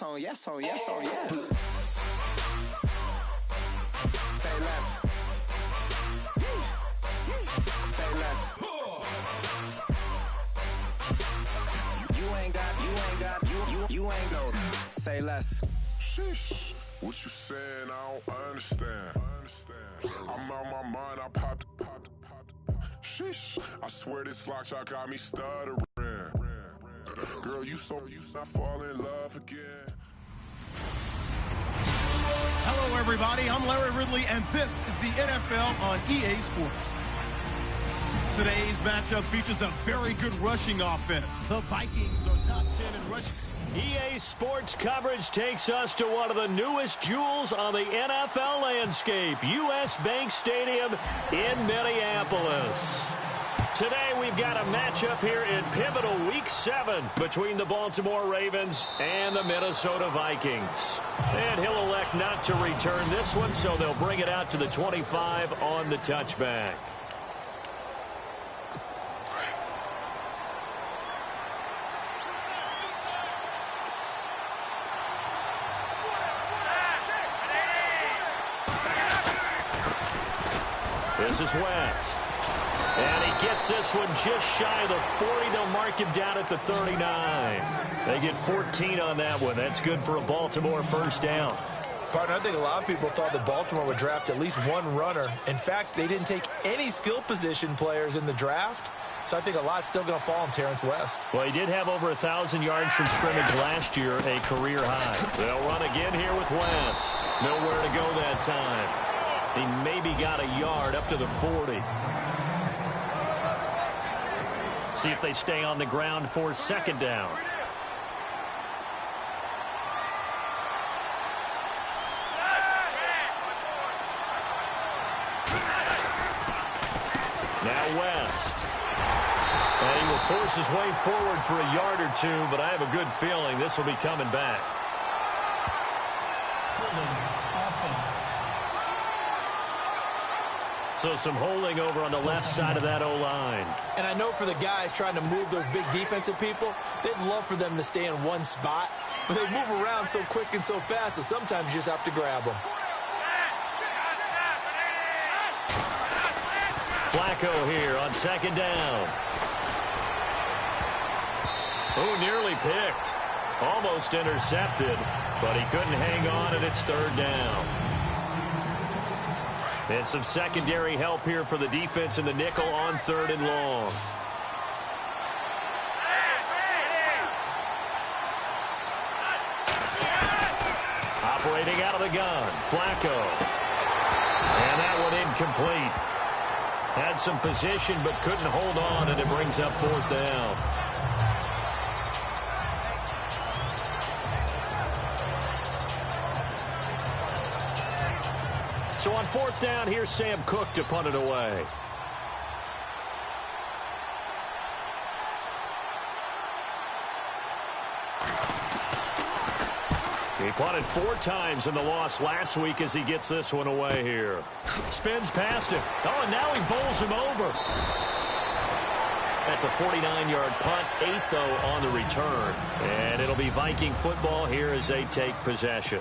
Oh yes, oh yes, oh yes. Say less. Say less. You ain't go. Say less. Sheesh. What you saying? I don't understand. I'm out my mind. I popped. Sheesh. I swear this lock shot got me stuttering. Girl, you not fall in love again. Hello, everybody. I'm Larry Ridley, and this is the NFL on EA Sports. Today's matchup features a very good rushing offense. The Vikings are top 10 in rushing. EA Sports coverage takes us to one of the newest jewels on the NFL landscape, US Bank Stadium in Minneapolis. Today we've got a matchup here in pivotal Week 7 between the Baltimore Ravens and the Minnesota Vikings. And he'll elect not to return this one, so they'll bring it out to the 25 on the touchback. This is West. And he gets this one just shy of the 40. They'll mark him down at the 39. They get 14 on that one. That's good for a Baltimore first down. Partner, I think a lot of people thought that Baltimore would draft at least one runner. In fact, they didn't take any skill position players in the draft. So I think a lot's still going to fall on Terrence West. Well, he did have over 1,000 yards from scrimmage last year, a career high. They'll run again here with West. Nowhere to go that time. He maybe got a yard up to the 40. See if they stay on the ground for second down. Now West. And he will force his way forward for a yard or two, but I have a good feeling this will be coming back. So some holding over on the left side of that O-line. And I know for the guys trying to move those big defensive people, they'd love for them to stay in one spot. But they move around so quick and so fast that sometimes you just have to grab them. Flacco here on second down. Oh, nearly picked. Almost intercepted, but he couldn't hang on, and it's third down. And some secondary help here for the defense in the nickel on third and long. Operating out of the gun, Flacco. And that one incomplete. Had some position but couldn't hold on, and it brings up fourth down. So on fourth down, here's Sam Cook to punt it away. He punted 4 times in the loss last week as he gets this one away here. Spins past him. Oh, and now he bowls him over. That's a 49-yard punt, 8 though on the return. And it'll be Viking football here as they take possession.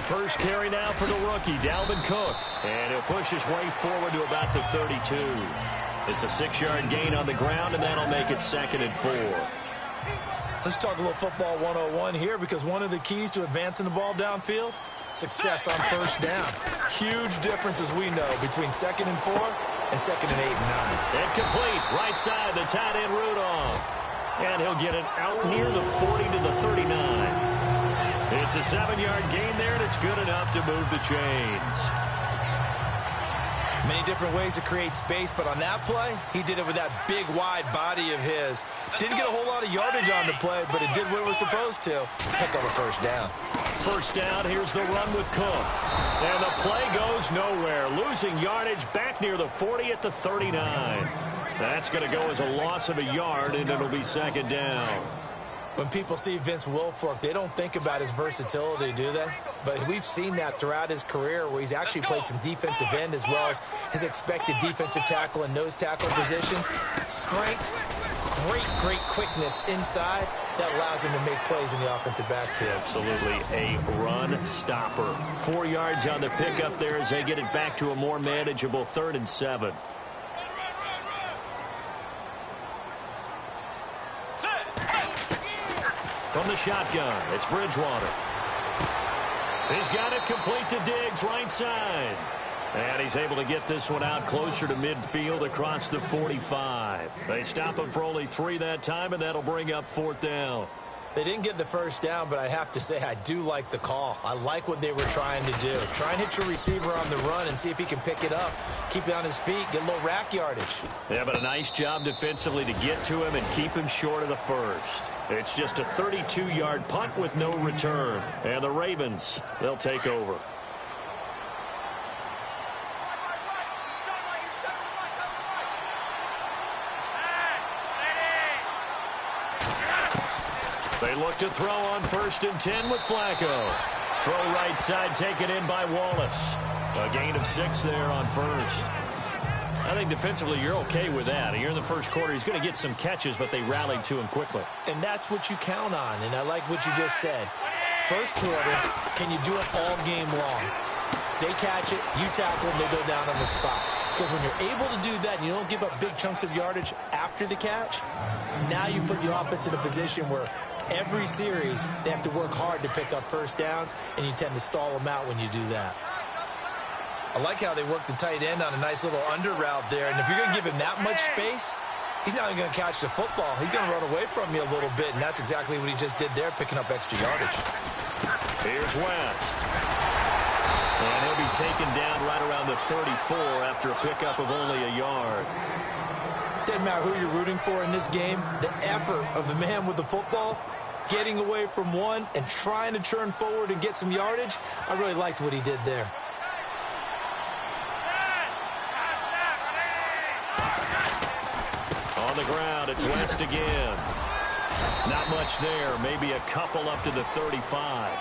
First carry now for the rookie, Dalvin Cook. And he'll push his way forward to about the 32. It's a 6-yard gain on the ground, and that'll make it 2nd and 4. Let's talk a little football 101 here, because one of the keys to advancing the ball downfield, success on first down. Huge difference, as we know, between 2nd and 4 and 2nd and 8 and 9. Incomplete, right side, the tight end Rudolph. And he'll get it out near the 40 to the 39. It's a 7-yard gain there, and it's good enough to move the chains. Many different ways to create space, but on that play, he did it with that big, wide body of his. Didn't get a whole lot of yardage on the play, but it did what it was supposed to. Pick up a first down. First down, here's the run with Cook. And the play goes nowhere. Losing yardage back near the 40 at the 39. That's going to go as a loss of a yard, and it'll be 2nd down. When people see Vince Wilfork, they don't think about his versatility, do they? But we've seen that throughout his career where he's actually played some defensive end as well as his expected defensive tackle and nose tackle positions. Strength, great quickness inside that allows him to make plays in the offensive backfield. Absolutely a run stopper. 4 yards on the pickup there as they get it back to a more manageable 3rd and 7. From the shotgun, it's Bridgewater. He's got it complete to Diggs, right side. And he's able to get this one out closer to midfield across the 45. They stop him for only 3 that time, and that'll bring up 4th down. They didn't get the first down, but I have to say I do like the call. I like what they were trying to do. Try and hit your receiver on the run and see if he can pick it up, keep it on his feet, get a little rack yardage. Yeah, but a nice job defensively to get to him and keep him short of the first. It's just a 32-yard punt with no return. And the Ravens, they'll take over. They look to throw on 1st and 10 with Flacco. Throw right side taken in by Wallace. A gain of 6 there on 1st. I think defensively you're okay with that. Here in the first quarter, he's going to get some catches, but they rallied to him quickly. And that's what you count on, and I like what you just said. First quarter, can you do it all game long? They catch it, you tackle them, they go down on the spot. Because when you're able to do that and you don't give up big chunks of yardage after the catch, now you put the offense in a position where every series they have to work hard to pick up first downs, and you tend to stall them out when you do that. I like how they work the tight end on a nice little under route there, and if you're going to give him that much space, he's not even going to catch the football. He's going to run away from you a little bit, and that's exactly what he just did there, picking up extra yardage. Here's West. And he'll be taken down right around the 34 after a pickup of only a yard. Doesn't matter who you're rooting for in this game, the effort of the man with the football, getting away from one and trying to turn forward and get some yardage, I really liked what he did there. On the ground, it's West again. Not much there, maybe a couple up to the 35.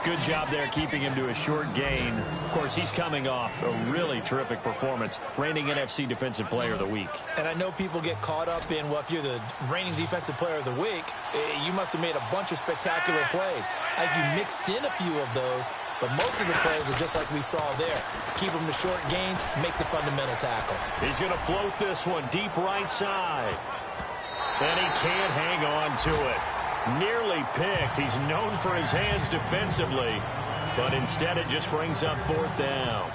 Good job there keeping him to a short gain. Of course, he's coming off a really terrific performance, reigning NFC Defensive Player of the Week. And I know people get caught up in, well, if you're the reigning Defensive Player of the Week, you must have made a bunch of spectacular plays. Like you mixed in a few of those, but most of the plays are just like we saw there. Keep them to short gains, make the fundamental tackle. He's going to float this one deep right side. And he can't hang on to it. Nearly picked. He's known for his hands defensively, but instead it just brings up 4th down.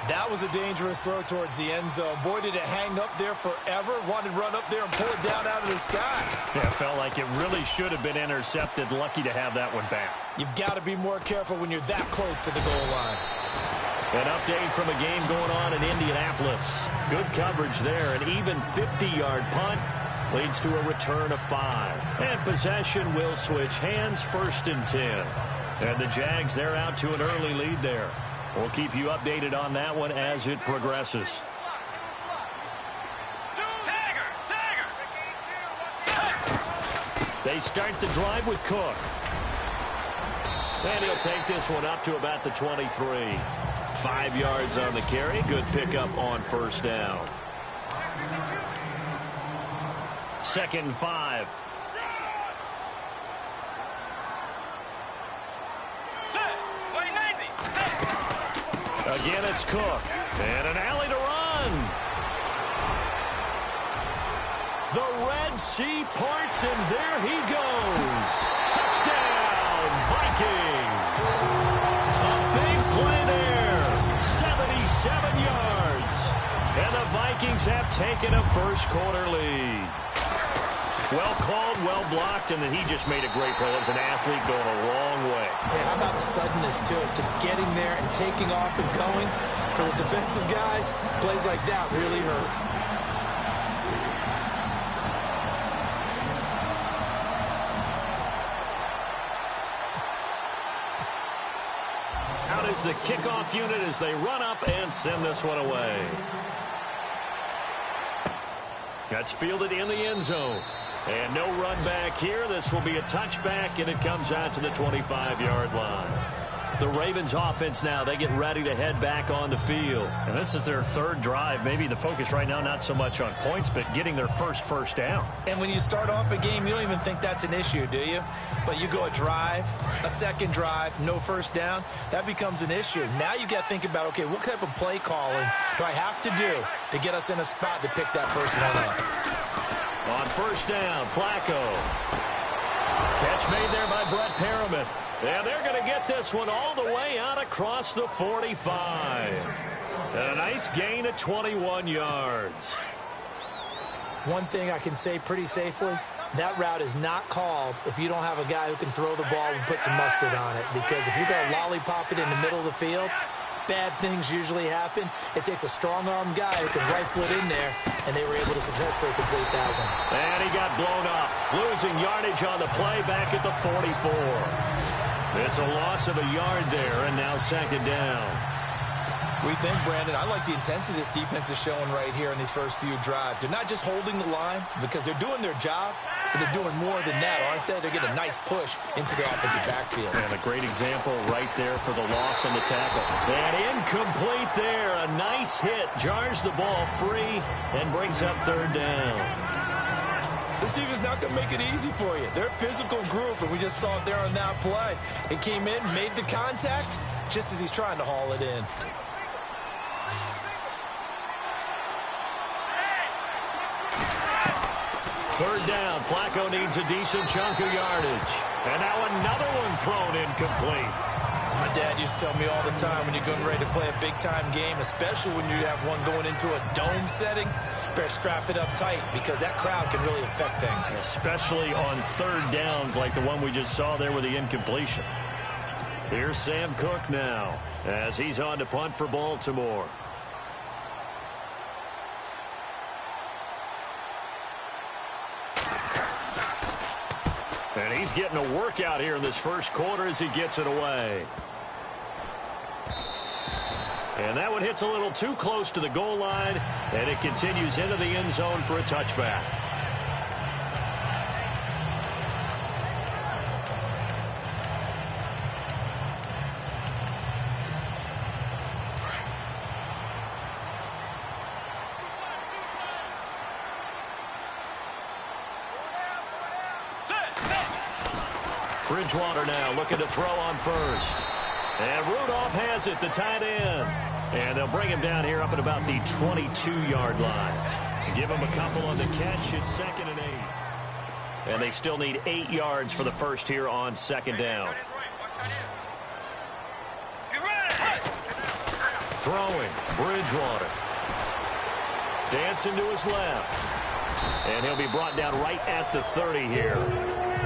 That was a dangerous throw towards the end zone. Boy, did it hang up there forever. Wanted to run up there and pull it down out of the sky. Yeah, it felt like it really should have been intercepted. Lucky to have that one back. You've got to be more careful when you're that close to the goal line. An update from a game going on in Indianapolis. Good coverage there. An even 50-yard punt leads to a return of 5. And possession will switch hands, 1st and 10. And the Jags, they're out to an early lead there. We'll keep you updated on that one as it progresses. They start the drive with Cook. And he'll take this one up to about the 23. 5 yards on the carry. Good pickup on 1st down. 2nd and 5. Again, it's Cook. And an alley to run. The Red Sea parts, and there he goes. Touchdown, Vikings. A big play there. 77 yards. And the Vikings have taken a first quarter lead. Well called, well blocked, and then he just made a great play. As an athlete going a long way. Yeah, how about the suddenness to it? Just getting there and taking off and going. For the defensive guys, plays like that really hurt. Out is the kickoff unit as they run up and send this one away. That's fielded in the end zone. And no run back here. This will be a touchback, and it comes out to the 25-yard line. The Ravens offense now, they get ready to head back on the field. And this is their third drive. Maybe the focus right now not so much on points, but getting their first down. And when you start off a game, you don't even think that's an issue, do you? But you go a drive, a second drive, no first down, that becomes an issue. Now you got to think about, okay, what type of play calling do I have to do to get us in a spot to pick that first one up? On first down, Flacco. Catch made there by Brett Perriman. And they're going to get this one all the way out across the 45. And a nice gain of 21 yards. One thing I can say pretty safely, that route is not called if you don't have a guy who can throw the ball and put some mustard on it. Because if you're going to lollipop it in the middle of the field, bad things usually happen. It takes a strong-arm guy who can rifle it in there, and they were able to successfully complete that one. And he got blown up, losing yardage on the play back at the 44. It's a loss of a yard there, and now second down. We think, Brandon, I like the intensity this defense is showing right here in these first few drives. They're not just holding the line because they're doing their job, but they're doing more than that, aren't they? They're getting a nice push into the offensive backfield. And a great example right there for the loss on the tackle. And incomplete there. A nice hit. Jars the ball free and brings up third down. This team is not going to make it easy for you. They're a physical group, and we just saw it there on that play. It came in, made the contact, just as he's trying to haul it in. Third down. Flacco needs a decent chunk of yardage. And now another one thrown incomplete. As my dad used to tell me all the time, when you're getting ready to play a big-time game, especially when you have one going into a dome setting, better strap it up tight because that crowd can really affect things. Especially on third downs like the one we just saw there with the incompletion. Here's Sam Cook now as he's on to punt for Baltimore. And he's getting a workout here in this first quarter as he gets it away. And that one hits a little too close to the goal line, and it continues into the end zone for a touchback. Bridgewater now looking to throw on first. And Rudolph has it, the tight end. And they'll bring him down here up at about the 22-yard line. Give him a couple on the catch. It's 2nd and 8. And they still need 8 yards for the first here on second down. Throwing, Bridgewater. Dancing to his left. And he'll be brought down right at the 30 here.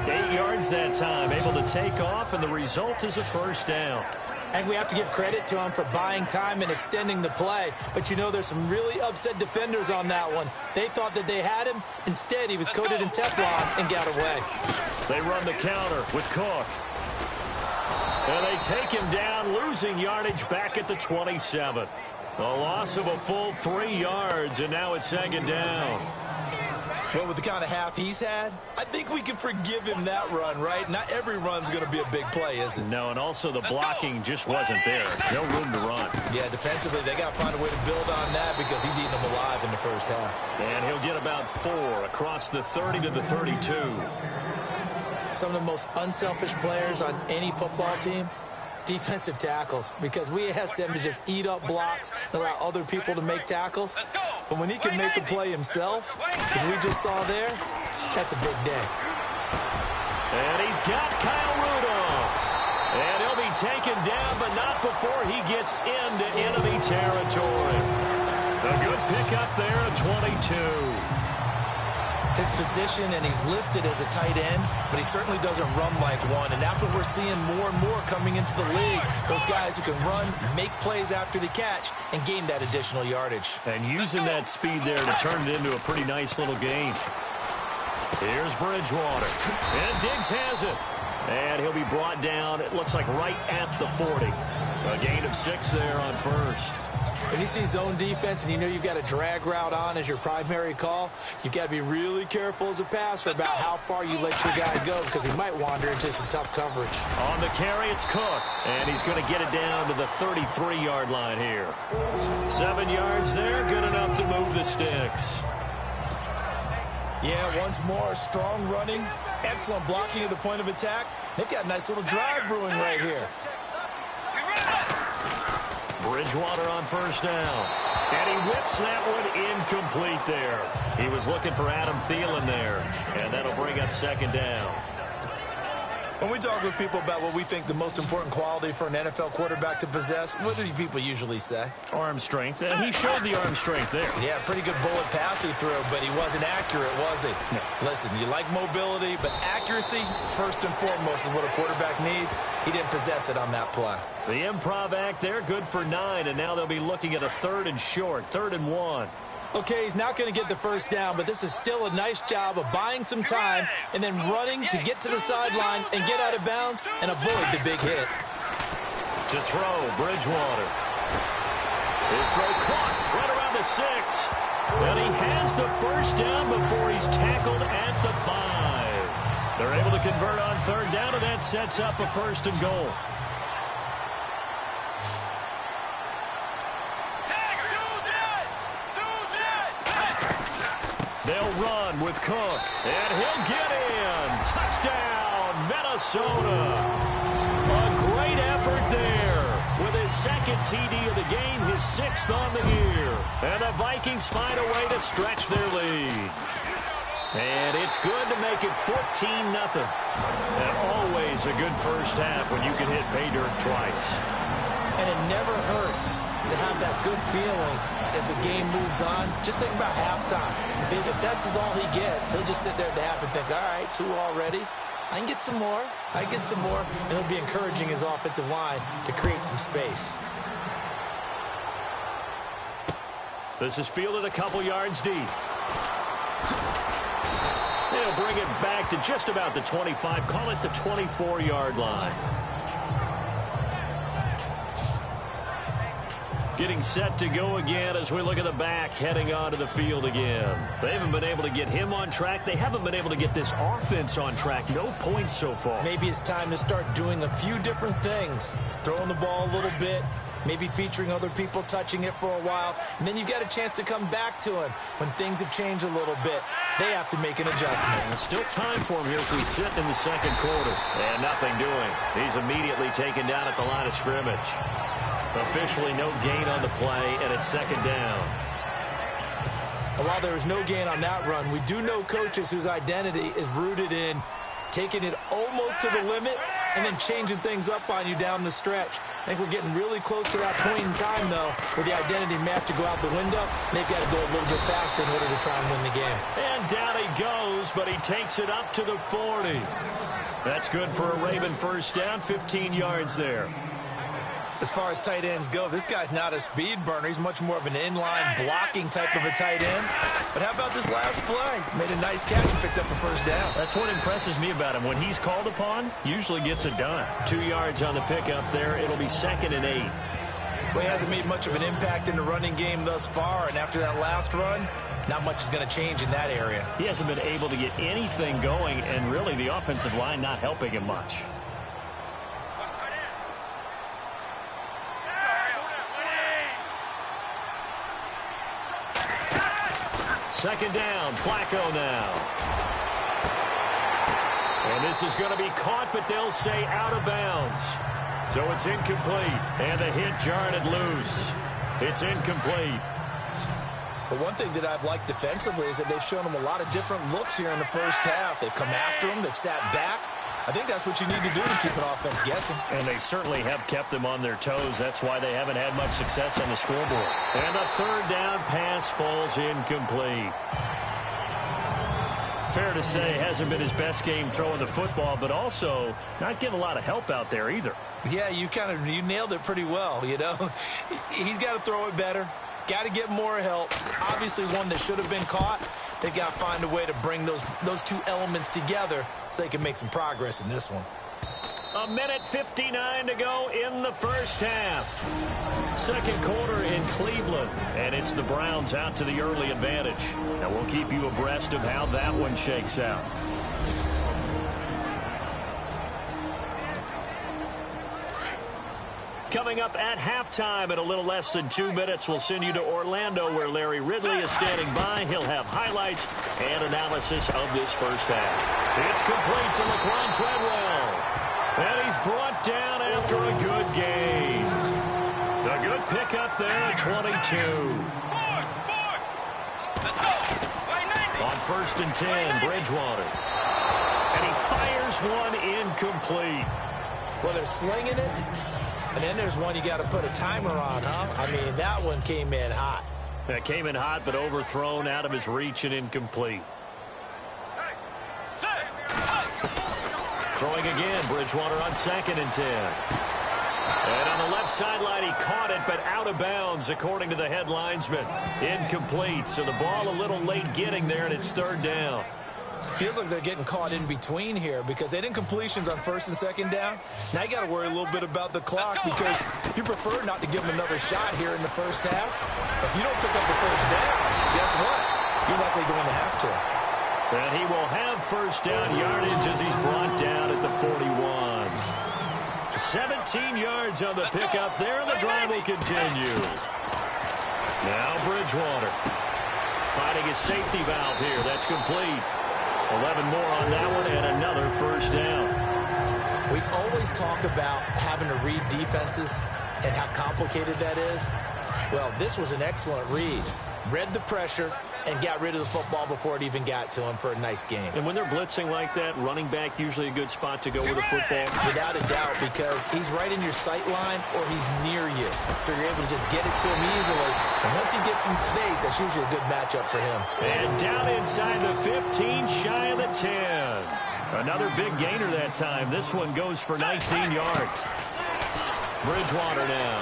8 yards that time, able to take off, and the result is a first down. And we have to give credit to him for buying time and extending the play. But, you know, there's some really upset defenders on that one. They thought that they had him. Instead, he was coated in Teflon and got away. They run the counter with Cook. And they take him down, losing yardage back at the 27. A loss of a full 3 yards, and now it's second down. Well, with the kind of half he's had, I think we can forgive him that run, right? Not every run's going to be a big play, is it? No, and also the blocking just wasn't there. No room to run. Yeah, defensively, they got to find a way to build on that because he's eating them alive in the first half. And he'll get about 4 across the 30 to the 32. Some of the most unselfish players on any football team, defensive tackles, because we ask them to just eat up blocks and allow other people to make tackles. But when he can make a play himself, as we just saw there, that's a big day. And he's got Kyle Rudolph. And he'll be taken down, but not before he gets into enemy territory. A good pickup there at 22. His position, and he's listed as a tight end, but he certainly doesn't run like one, and that's what we're seeing more and more coming into the league. Those guys who can run, make plays after the catch, and gain that additional yardage. And using that speed there to turn it into a pretty nice little game. Here's Bridgewater. And Diggs has it. And he'll be brought down, it looks like right at the 40. A gain of 6 there on first. When you see zone defense and you know you've got a drag route on as your primary call, you've got to be really careful as a passer about how far you let your guy go because he might wander into some tough coverage. On the carry, it's Cook, and he's going to get it down to the 33-yard line here. 7 yards there, good enough to move the sticks. Yeah, once more, strong running, excellent blocking at the point of attack. They've got a nice little drive brewing right here. Bridgewater on first down. And he whips that one incomplete there. He was looking for Adam Thielen there, and that'll bring up second down. When we talk with people about what we think the most important quality for an NFL quarterback to possess, what do people usually say? Arm strength, and he showed the arm strength there. Yeah, pretty good bullet pass he threw, but he wasn't accurate, was he? No. Listen, you like mobility, but accuracy, first and foremost, is what a quarterback needs. He didn't possess it on that play. The improv act there, good for 9, and now they'll be looking at a 3rd and short, 3rd and 1. Okay, he's not going to get the first down, but this is still a nice job of buying some time and then running to get to the sideline and get out of bounds and avoid the big hit. To throw, Bridgewater. His throw caught right around the 6. And he has the first down before he's tackled at the 5. They're able to convert on 3rd down, and that sets up a 1st and goal. They'll run with Cook, and he'll get in. Touchdown, Minnesota. A great effort there. With his 2nd TD of the game, his 6th on the year. And the Vikings find a way to stretch their lead. And it's good to make it 14-0. And always a good first half when you can hit pay dirt twice. And it never hurts to have that good feeling as the game moves on. Just think about halftime. If that's all he gets, he'll just sit there at the half and think, all right, 2 already. I can get some more. I can get some more. And he'll be encouraging his offensive line to create some space. This is fielded a couple yards deep. They'll bring it back to just about the 25. Call it the 24-yard line. Getting set to go again as we look at the back heading onto the field again. They haven't been able to get him on track. They haven't been able to get this offense on track. No points so far. Maybe it's time to start doing a few different things. Throwing the ball a little bit, maybe featuring other people touching it for a while, and then you've got a chance to come back to him when things have changed a little bit. They have to make an adjustment. And still time for him here as we sit in the 2nd quarter. And nothing doing. He's immediately taken down at the line of scrimmage. Officially no gain on the play, and it's 2nd down. While there was no gain on that run, we do know coaches whose identity is rooted in taking it almost to the limit and then changing things up on you down the stretch. I think we're getting really close to that point in time, though, where the identity may have to go out the window, and they've got to go a little bit faster in order to try and win the game. And down he goes, but he takes it up to the 40. That's good for a Raven first down, 15 yards there. As far as tight ends go, this guy's not a speed burner. He's much more of an inline blocking type of a tight end. But how about this last play? Made a nice catch and picked up a first down. That's what impresses me about him. When he's called upon, usually gets it done. 2 yards on the pickup there. It'll be 2nd and 8. Well, he hasn't made much of an impact in the running game thus far. And after that last run, not much is going to change in that area. He hasn't been able to get anything going, and really the offensive line not helping him much. Second down, Flacco now. And this is going to be caught, but they'll say out of bounds. So it's incomplete, and the hit jarred it loose. It's incomplete. But one thing that I've liked defensively is that they've shown him a lot of different looks here in the first half. They've come after him. They've sat back. I think that's what you need to do to keep an offense guessing. And they certainly have kept them on their toes. That's why they haven't had much success on the scoreboard. And the 3rd down pass falls incomplete. Fair to say, hasn't been his best game throwing the football, but also not getting a lot of help out there either. Yeah, you nailed it pretty well, you know. He's got to throw it better. Got to get more help. Obviously one that should have been caught. They've got to find a way to bring those two elements together so they can make some progress in this one. A minute 59 to go in the first half. Second quarter in Cleveland, and it's the Browns out to the early advantage. And we'll keep you abreast of how that one shakes out. Coming up at halftime in a little less than 2 minutes, we'll send you to Orlando where Larry Ridley is standing by. He'll have highlights and analysis of this first half. It's complete to Laquan Treadwell. And he's brought down after a good gain. A good pickup there at 22. On 1st and 10, Bridgewater. And he fires one incomplete. Well, they're slinging it. And then there's one you got to put a timer on, huh? I mean, that one came in hot. That came in hot, but overthrown, out of his reach and incomplete. Throwing again, Bridgewater on 2nd and 10. And on the left sideline, he caught it, but out of bounds, according to the head linesman. Incomplete, so the ball a little late getting there, and it's 3rd down. Feels like they're getting caught in between here because they didn't completions on 1st and 2nd down. Now you got to worry a little bit about the clock because you prefer not to give them another shot here in the first half. If you don't pick up the first down, guess what? You're likely going to have to. And he will have first down yardage as he's brought down at the 41. 17 yards on the pickup there, and the drive will continue. Now Bridgewater finding his safety valve here. That's complete. 11 more on that one and another first down. We always talk about having to read defenses and how complicated that is. Well, this was an excellent read. Read the pressure and got rid of the football before it even got to him for a nice game. And when they're blitzing like that, running back usually a good spot to go with a football? Without a doubt, because he's right in your sight line or he's near you. So you're able to just get it to him easily. And once he gets in space, that's usually a good matchup for him. And down inside the 15, shy of the 10. Another big gainer that time. This one goes for 19 yards. Bridgewater now.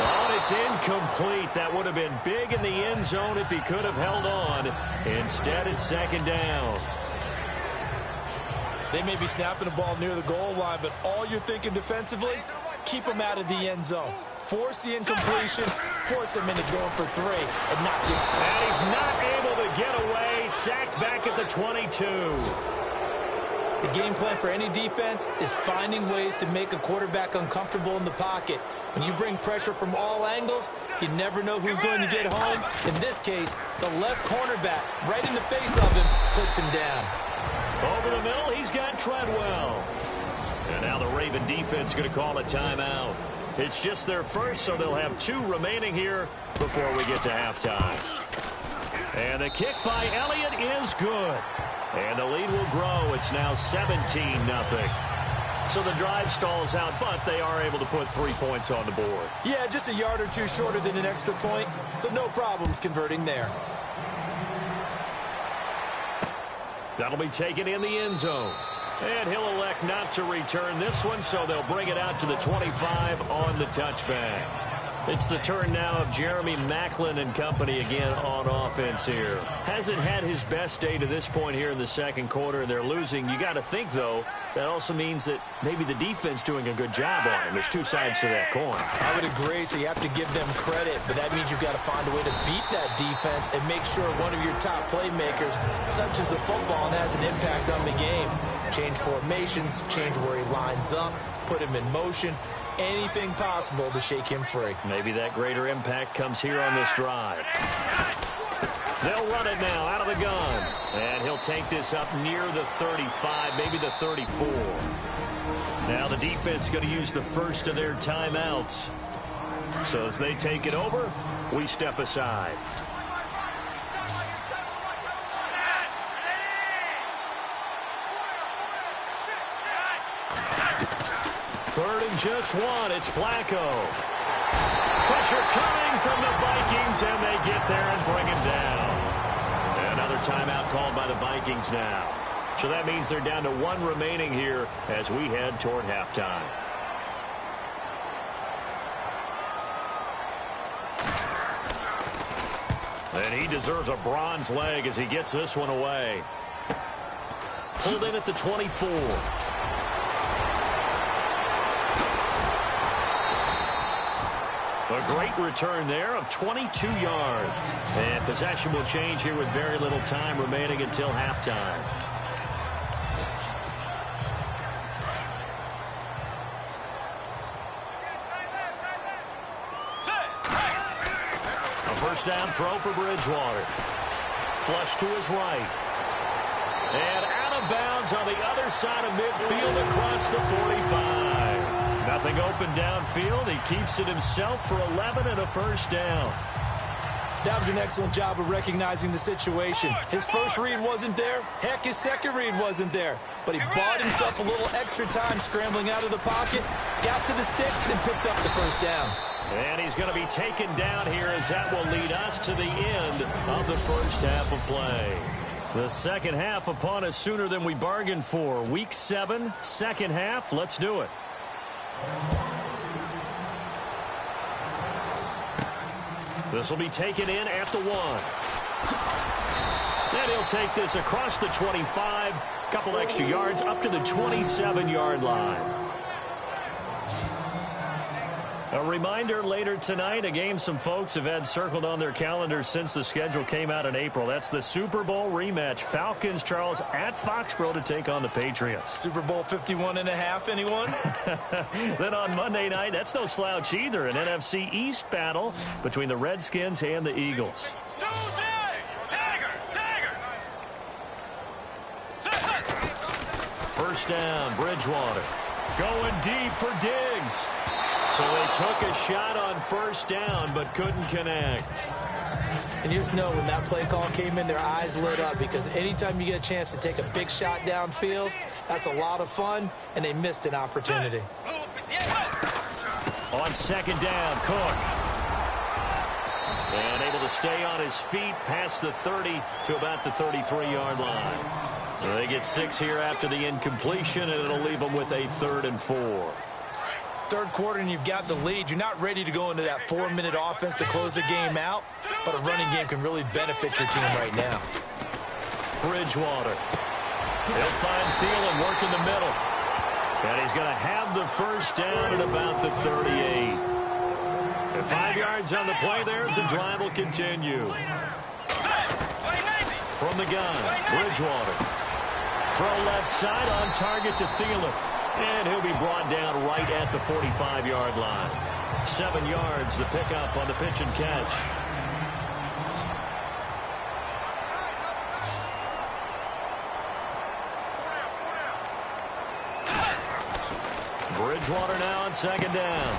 Oh, it's incomplete. That would have been big in the end zone if he could have held on. Instead, it's 2nd down. They may be snapping the ball near the goal line, but all you're thinking defensively, keep them out of the end zone. Force the incompletion, force them into going for 3, and not give. And he's not able to get away. Sacked back at the 22. The game plan for any defense is finding ways to make a quarterback uncomfortable in the pocket. When you bring pressure from all angles, you never know who's going to get home. In this case, the left cornerback, right in the face of him, puts him down. Over the middle, he's got Treadwell. And now the Raven defense going to call a timeout. It's just their first, so they'll have 2 remaining here before we get to halftime. And the kick by Elliott is good. And the lead will grow. It's now 17-0. So the drive stalls out, but they are able to put 3 points on the board. Yeah, just a yard or 2 shorter than an extra point, so no problems converting there. That'll be taken in the end zone. And he'll elect not to return this one, so they'll bring it out to the 25 on the touchback. It's the turn now of Jeremy Maclin and company again on offense here. Hasn't had his best day to this point here in the second quarter, and they're losing. You got to think, though, that also means that maybe the defense doing a good job on him. There's 2 sides to that coin. I would agree, so you have to give them credit, but that means you've got to find a way to beat that defense and make sure one of your top playmakers touches the football and has an impact on the game. Change formations, change where he lines up, put him in motion. Anything possible to shake him free. Maybe that greater impact comes here on this drive. They'll run it now out of the gun. And he'll take this up near the 35, maybe the 34. Now the defense going to use the first of their timeouts. So as they take it over, we step aside. Third and just 1. It's Flacco. Pressure coming from the Vikings, and they get there and bring him down. Another timeout called by the Vikings now. So that means they're down to 1 remaining here as we head toward halftime. And he deserves a bronze leg as he gets this one away. Pulled in at the 24. A great return there of 22 yards. And possession will change here with very little time remaining until halftime. A first down throw for Bridgewater. Flush to his right. And out of bounds on the other side of midfield across the 45. Nothing open downfield. He keeps it himself for 11 and a first down. That was an excellent job of recognizing the situation. His first read wasn't there. Heck, his second read wasn't there. But he bought himself a little extra time scrambling out of the pocket, got to the sticks, and picked up the first down. And he's going to be taken down here as that will lead us to the end of the first half of play. The second half upon us sooner than we bargained for. Week 7, second half. Let's do it. This will be taken in at the 1. And he'll take this across the 25. Couple extra yards up to the 27-yard line. A reminder later tonight, a game some folks have had circled on their calendars since the schedule came out in April. That's the Super Bowl rematch. Falcons, Charles, at Foxborough to take on the Patriots. Super Bowl 51.5, anyone? Then on Monday night, that's no slouch either. An NFC East battle between the Redskins and the Eagles. First down, Bridgewater. Going deep for Diggs. So they took a shot on first down, but couldn't connect. And you just know when that play call came in, their eyes lit up, because anytime you get a chance to take a big shot downfield, that's a lot of fun, and they missed an opportunity. On second down, Cook. And able to stay on his feet past the 30 to about the 33-yard line. They get 6 here after the incompletion, and it'll leave them with a 3rd and 4. Third quarter and you've got the lead. You're not ready to go into that 4-minute offense to close the game out, but a running game can really benefit your team right now. Bridgewater. He'll find Thielen work in the middle. And he's going to have the first down at about the 38. And 5 yards on the play there as the drive will continue. From the gun, Bridgewater. Throw left side on target to Thielen. And he'll be brought down right at the 45-yard line. 7 yards, the pickup on the pitch and catch. Bridgewater now on second down.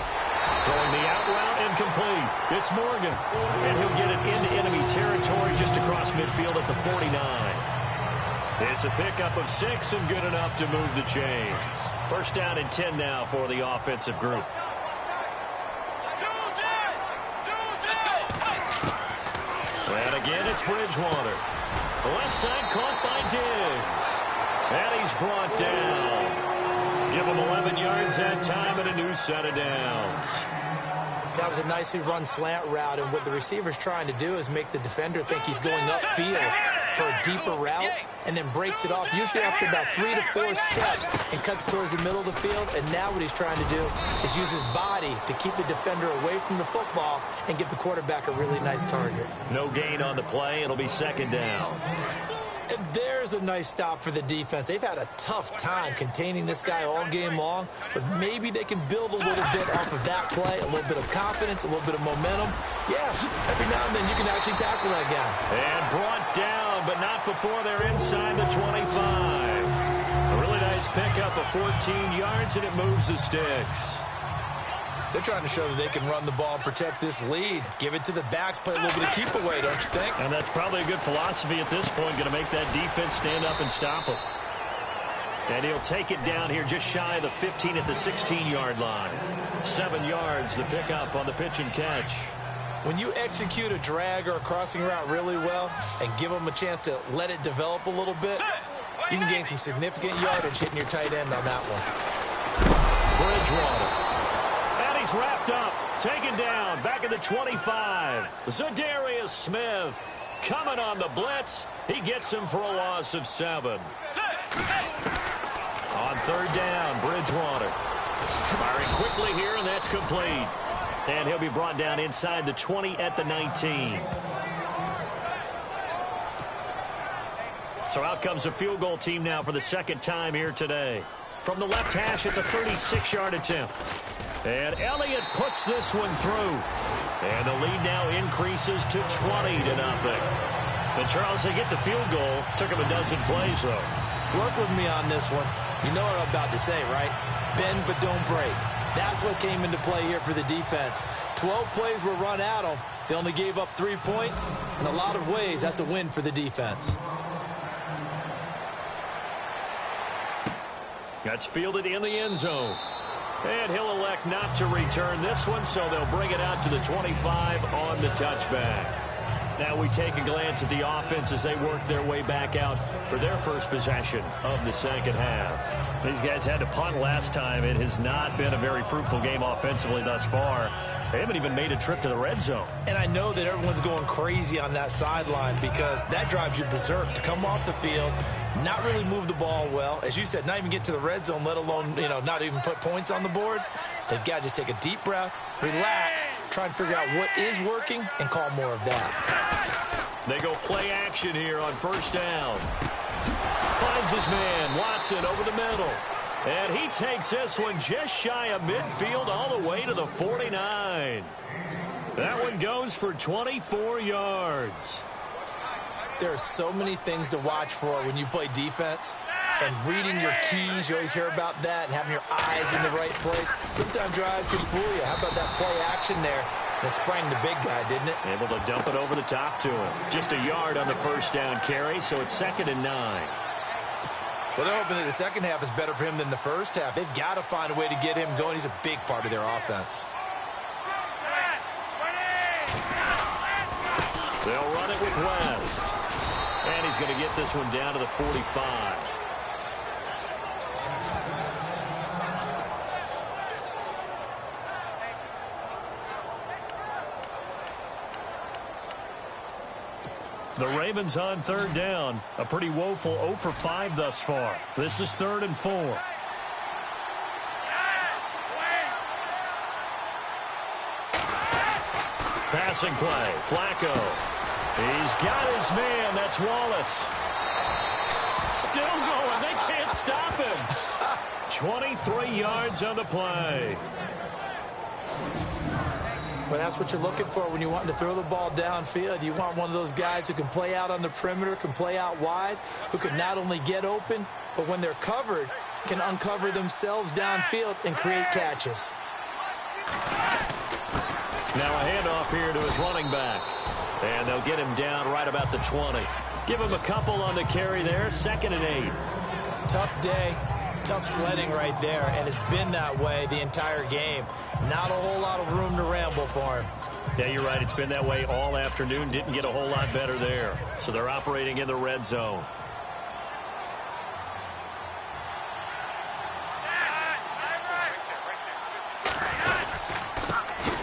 Throwing the out route incomplete. It's Morgan. And he'll get it into enemy territory just across midfield at the 49. It's a pickup of 6 and good enough to move the chains. First down and 10 now for the offensive group. And again, it's Bridgewater. The left side caught by Diggs. And he's brought down. Give him 11 yards that time and a new set of downs. That was a nicely run slant route, and what the receiver's trying to do is make the defender think he's going upfield for a deeper route, and then breaks it off, usually after about 3 to 4 steps, and cuts towards the middle of the field. And now what he's trying to do is use his body to keep the defender away from the football and give the quarterback a really nice target. No gain on the play. It'll be second down. And there's a nice stop for the defense. They've had a tough time containing this guy all game long, but maybe they can build a little bit off of that play, a little bit of confidence, a little bit of momentum. Yeah, every now and then you can actually tackle that guy. And brought down, but not before they're inside the 25. A really nice pickup of 14 yards, and it moves the sticks. They're trying to show that they can run the ball and protect this lead. Give it to the backs, play a little bit of keep away, don't you think? And that's probably a good philosophy at this point, going to make that defense stand up and stop them. And he'll take it down here just shy of the 15 at the 16-yard line. 7 yards, the pickup on the pitch and catch. When you execute a drag or a crossing route really well and give them a chance to let it develop a little bit, you can gain some significant yardage hitting your tight end on that one. Bridgewater. He's wrapped up, taken down, back at the 25. Zadarius Smith coming on the blitz. He gets him for a loss of 7. On third down, Bridgewater. Firing quickly here, and that's complete. And he'll be brought down inside the 20 at the 19. So out comes a field goal team now for the second time here today. From the left hash, it's a 36-yard attempt. And Elliott puts this one through. And the lead now increases to 20-0. And Charles, they get the field goal. Took him a dozen plays, though. Work with me on this one. You know what I'm about to say, right? Bend but don't break. That's what came into play here for the defense. 12 plays were run at them. They only gave up 3 points. In a lot of ways, that's a win for the defense. That's fielded in the end zone. And he'll elect not to return this one, so they'll bring it out to the 25 on the touchback. Now we take a glance at the offense as they work their way back out for their first possession of the second half. These guys had to punt last time. It has not been a very fruitful game offensively thus far. They haven't even made a trip to the red zone. And I know that everyone's going crazy on that sideline because that drives you berserk to come off the field, not really move the ball well. As you said, not even get to the red zone, let alone, not even put points on the board. They've got to just take a deep breath, relax, try and figure out what is working, and call more of that. They go play action here on first down. Finds his man, Watson, over the middle. And he takes this one just shy of midfield all the way to the 49. That one goes for 24 yards. There are so many things to watch for when you play defense. And reading your keys, you always hear about that, and having your eyes in the right place. Sometimes your eyes can fool you. How about that play action there? And it sprang the big guy, didn't it? Able to dump it over the top to him. Just a yard on the first down carry, so it's 2nd and 9. Well, they're hoping that the second half is better for him than the first half. They've got to find a way to get him going. He's a big part of their offense. They'll run it with West. And he's going to get this one down to the 45. The Ravens on third down. A pretty woeful 0 for 5 thus far. This is 3rd and 4. Passing play. Flacco. He's got his man. That's Wallace. Still going. They can't stop him. 23 yards on the play. Well, that's what you're looking for when you're wanting to throw the ball downfield. You want one of those guys who can play out on the perimeter, can play out wide, who can not only get open, but when they're covered, can uncover themselves downfield and create catches. Now a handoff here to his running back. And they'll get him down right about the 20. Give him a couple on the carry there. 2nd and 8. Tough day. Tough sledding right there, and it's been that way the entire game. Not a whole lot of room to ramble for him. Yeah, you're right. It's been that way all afternoon. Didn't get a whole lot better there. So they're operating in the red zone.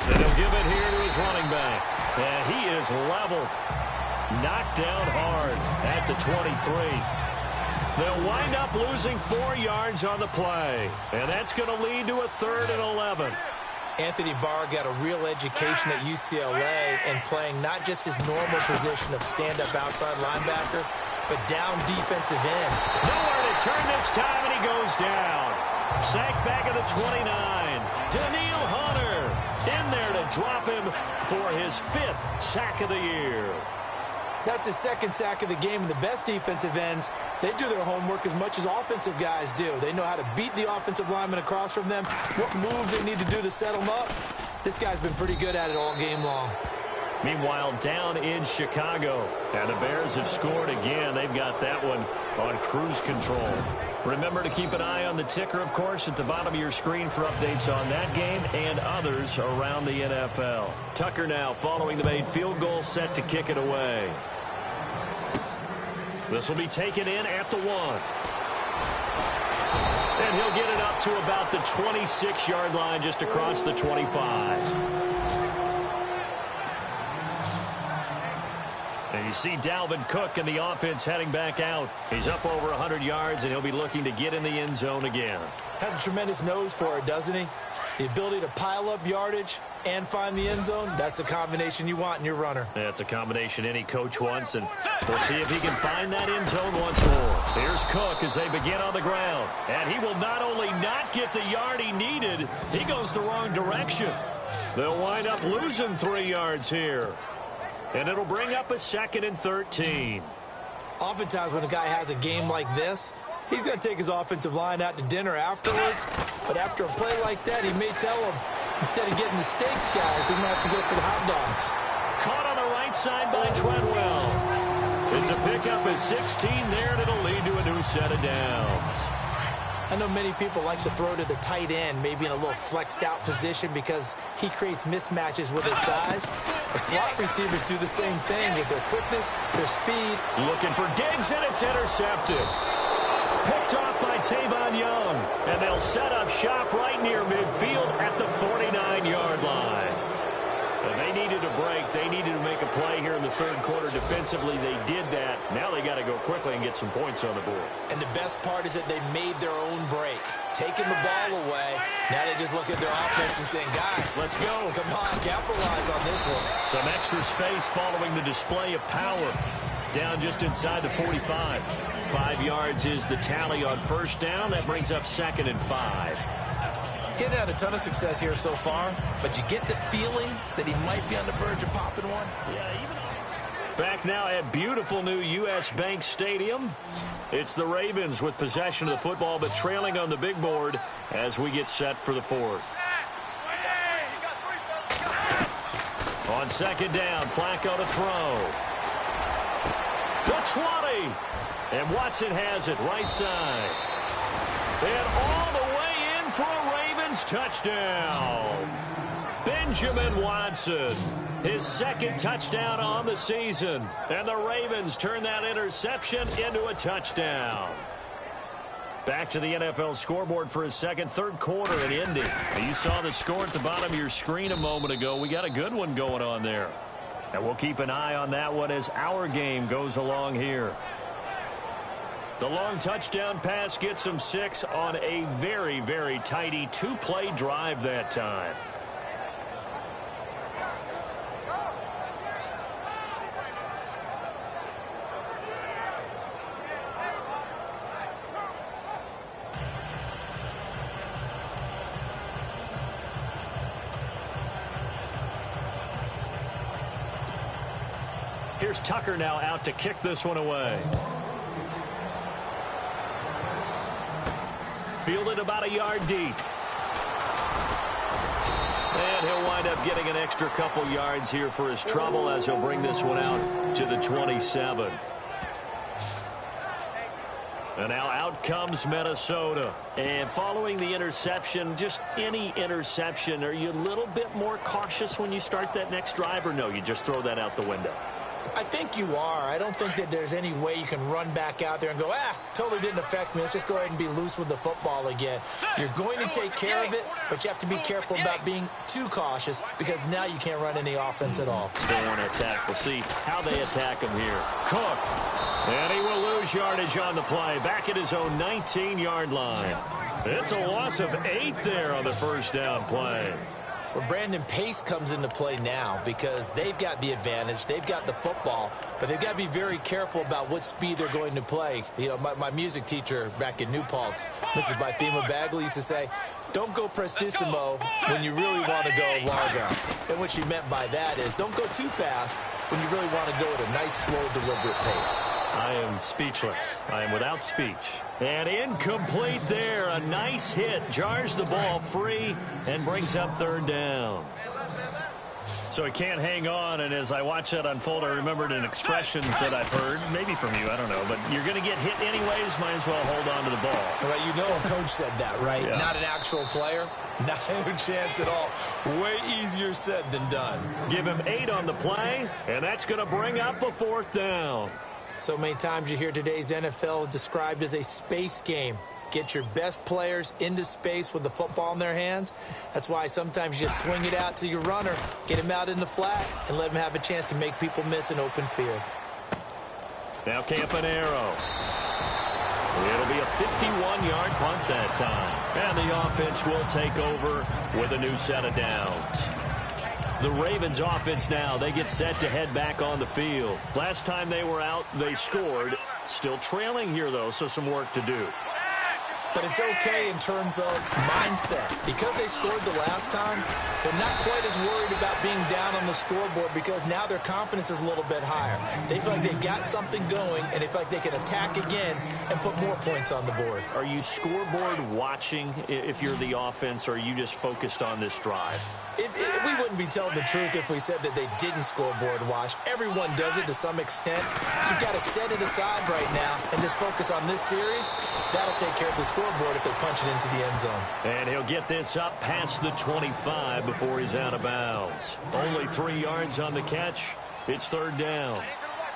And they'll give it here to his running back. And he is leveled. Knocked down hard at the 23. They'll wind up losing 4 yards on the play. And that's going to lead to a 3rd and 11. Anthony Barr got a real education at UCLA in playing not just his normal position of stand-up outside linebacker, but down defensive end. Nowhere to turn this time, and he goes down. Sacked back at the 29. Daniil Hunter in there to drop him for his 5th sack of the year. That's his 2nd sack of the game, and the best defensive ends, they do their homework as much as offensive guys do. They know how to beat the offensive lineman across from them, what moves they need to do to set them up. This guy's been pretty good at it all game long. Meanwhile, down in Chicago, and the Bears have scored again. They've got that one on cruise control. Remember to keep an eye on the ticker, of course, at the bottom of your screen for updates on that game and others around the NFL. Tucker now following the made field goal, set to kick it away. This will be taken in at the 1. And he'll get it up to about the 26-yard line, just across the 25. And you see Dalvin Cook in the offense heading back out. He's up over 100 yards, and he'll be looking to get in the end zone again. Has a tremendous nose for it, doesn't he? The ability to pile up yardage and find the end zone, that's the combination you want in your runner. That's a combination any coach wants, and we'll see if he can find that end zone once more. Here's Cook as they begin on the ground. And he will not only not get the yard he needed, he goes the wrong direction. They'll wind up losing 3 yards here. And it'll bring up a 2nd and 13. Oftentimes when a guy has a game like this, he's going to take his offensive line out to dinner afterwards. But after a play like that, he may tell him, instead of getting the steaks, guys, we might have to go for the hot dogs. Caught on the right side by Treadwell. It's a pickup of 16 there, and it'll lead to a new set of downs. I know many people like to throw to the tight end, maybe in a little flexed out position because he creates mismatches with his size. The slot receivers do the same thing with their quickness, their speed. Looking for Diggs, and it's intercepted. Picked off by Tavon Young, and they'll set up shop right near midfield at the 49-yard line. They needed a break. They needed to make a play here in the 3rd quarter. Defensively, they did that. Now they got to go quickly and get some points on the board. And the best part is that they made their own break, taking the ball away. Now they just look at their offense and saying, guys, let's go. Come on, capitalize on this one. Some extra space following the display of power. Down just inside the 45. 5 yards is the tally on 1st down. That brings up 2nd and 5. Getting had a ton of success here so far, but you get the feeling that he might be on the verge of popping one. Back now at beautiful new U.S. Bank Stadium. It's the Ravens with possession of the football, but trailing on the big board as we get set for the 4th. On 2nd down, Flacco to throw. The 20. And Watson has it right side. And all the way in for a Ravens touchdown. Benjamin Watson, his 2nd touchdown on the season. And the Ravens turn that interception into a touchdown. Back to the NFL scoreboard for his 3rd quarter in Indy. You saw the score at the bottom of your screen a moment ago. We got a good one going on there. And we'll keep an eye on that one as our game goes along here. The long touchdown pass gets him 6 on a very, very tidy 2-play drive that time. Here's Tucker now out to kick this one away. Fielded about a yard deep. And he'll wind up getting an extra couple yards here for his trouble as he'll bring this one out to the 27. And now out comes Minnesota. And following the interception, just any interception, are you a little bit more cautious when you start that next drive, or no, you just throw that out the window? I think you are. I don't think that there's any way you can run back out there and go, totally didn't affect me. Let's just go ahead and be loose with the football again. You're going to take care of it, but you have to be careful about being too cautious because now you can't run any offense at all. They want to attack. We'll see how they attack him here. Cook. And he will lose yardage on the play. Back at his own 19-yard line. It's a loss of 8 there on the 1st down play. Well, Brandon, pace comes into play now because they've got the advantage. They've got the football, but they've got to be very careful about what speed they're going to play. You know, my music teacher back in New Paltz, Mrs. Bythema Bagley, used to say, don't go prestissimo when you really want to go largo. And what she meant by that is don't go too fast when you really want to go at a nice, slow, deliberate pace. I am speechless. I am without speech. And incomplete there. A nice hit. Jars the ball free and brings up 3rd down. So he can't hang on, and as I watch that unfold, I remembered an expression that I've heard, maybe from you, I don't know, but you're going to get hit anyways, might as well hold on to the ball. Well, you know a coach said that, right? Yeah. Not an actual player. Not a chance at all. Way easier said than done. Give him 8 on the play, and that's going to bring up a 4th down. So many times you hear today's NFL described as a space game. Get your best players into space with the football in their hands. That's why sometimes you just swing it out to your runner, get him out in the flat, and let him have a chance to make people miss an open field. Now Campanaro. It'll be a 51-yard punt that time. And the offense will take over with a new set of downs. The Ravens offense now, they get set to head back on the field. Last time they were out, they scored. Still trailing here, though, so some work to do. But it's okay in terms of mindset. Because they scored the last time, they're not quite as worried about being down on the scoreboard because now their confidence is a little bit higher. They feel like they got something going, and they feel like they can attack again and put more points on the board. Are you scoreboard watching if you're the offense, or are you just focused on this drive? We wouldn't be telling the truth if we said that they didn't scoreboard watch. Everyone does it to some extent. But you've got to set it aside right now and just focus on this series. That'll take care of the scoreboard if they punch it into the end zone. And he'll get this up past the 25 before he's out of bounds. Only 3 yards on the catch. It's third down.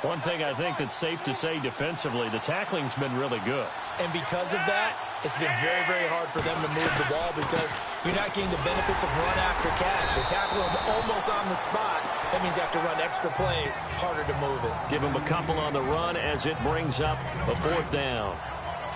One thing I think that's safe to say defensively, the tackling's been really good. And because of that, it's been very, very hard for them to move the ball because you're not getting the benefits of run after catch. They're tackling almost on the spot. That means you have to run extra plays, harder to move it. Give them a couple on the run as it brings up a fourth down.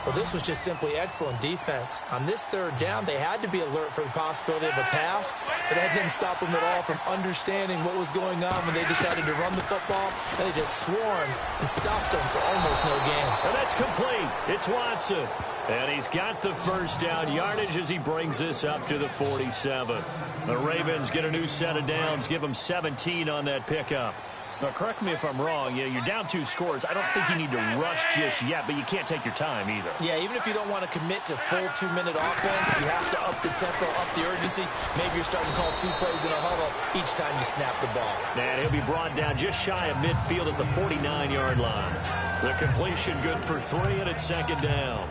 Well, this was just simply excellent defense. On this third down, they had to be alert for the possibility of a pass, but that didn't stop them at all from understanding what was going on when they decided to run the football, and they just swarmed and stopped them for almost no gain. And that's complete. It's Watson. And he's got the first down yardage as he brings this up to the 47. The Ravens get a new set of downs, give them 17 on that pickup. Now, correct me if I'm wrong. Yeah, you're down 2 scores. I don't think you need to rush just yet, but you can't take your time either. Yeah, even if you don't want to commit to full 2-minute offense, you have to up the tempo, up the urgency. Maybe you're starting to call 2 plays in a huddle each time you snap the ball. And he'll be brought down just shy of midfield at the 49-yard line. The completion good for 3, and it's second down.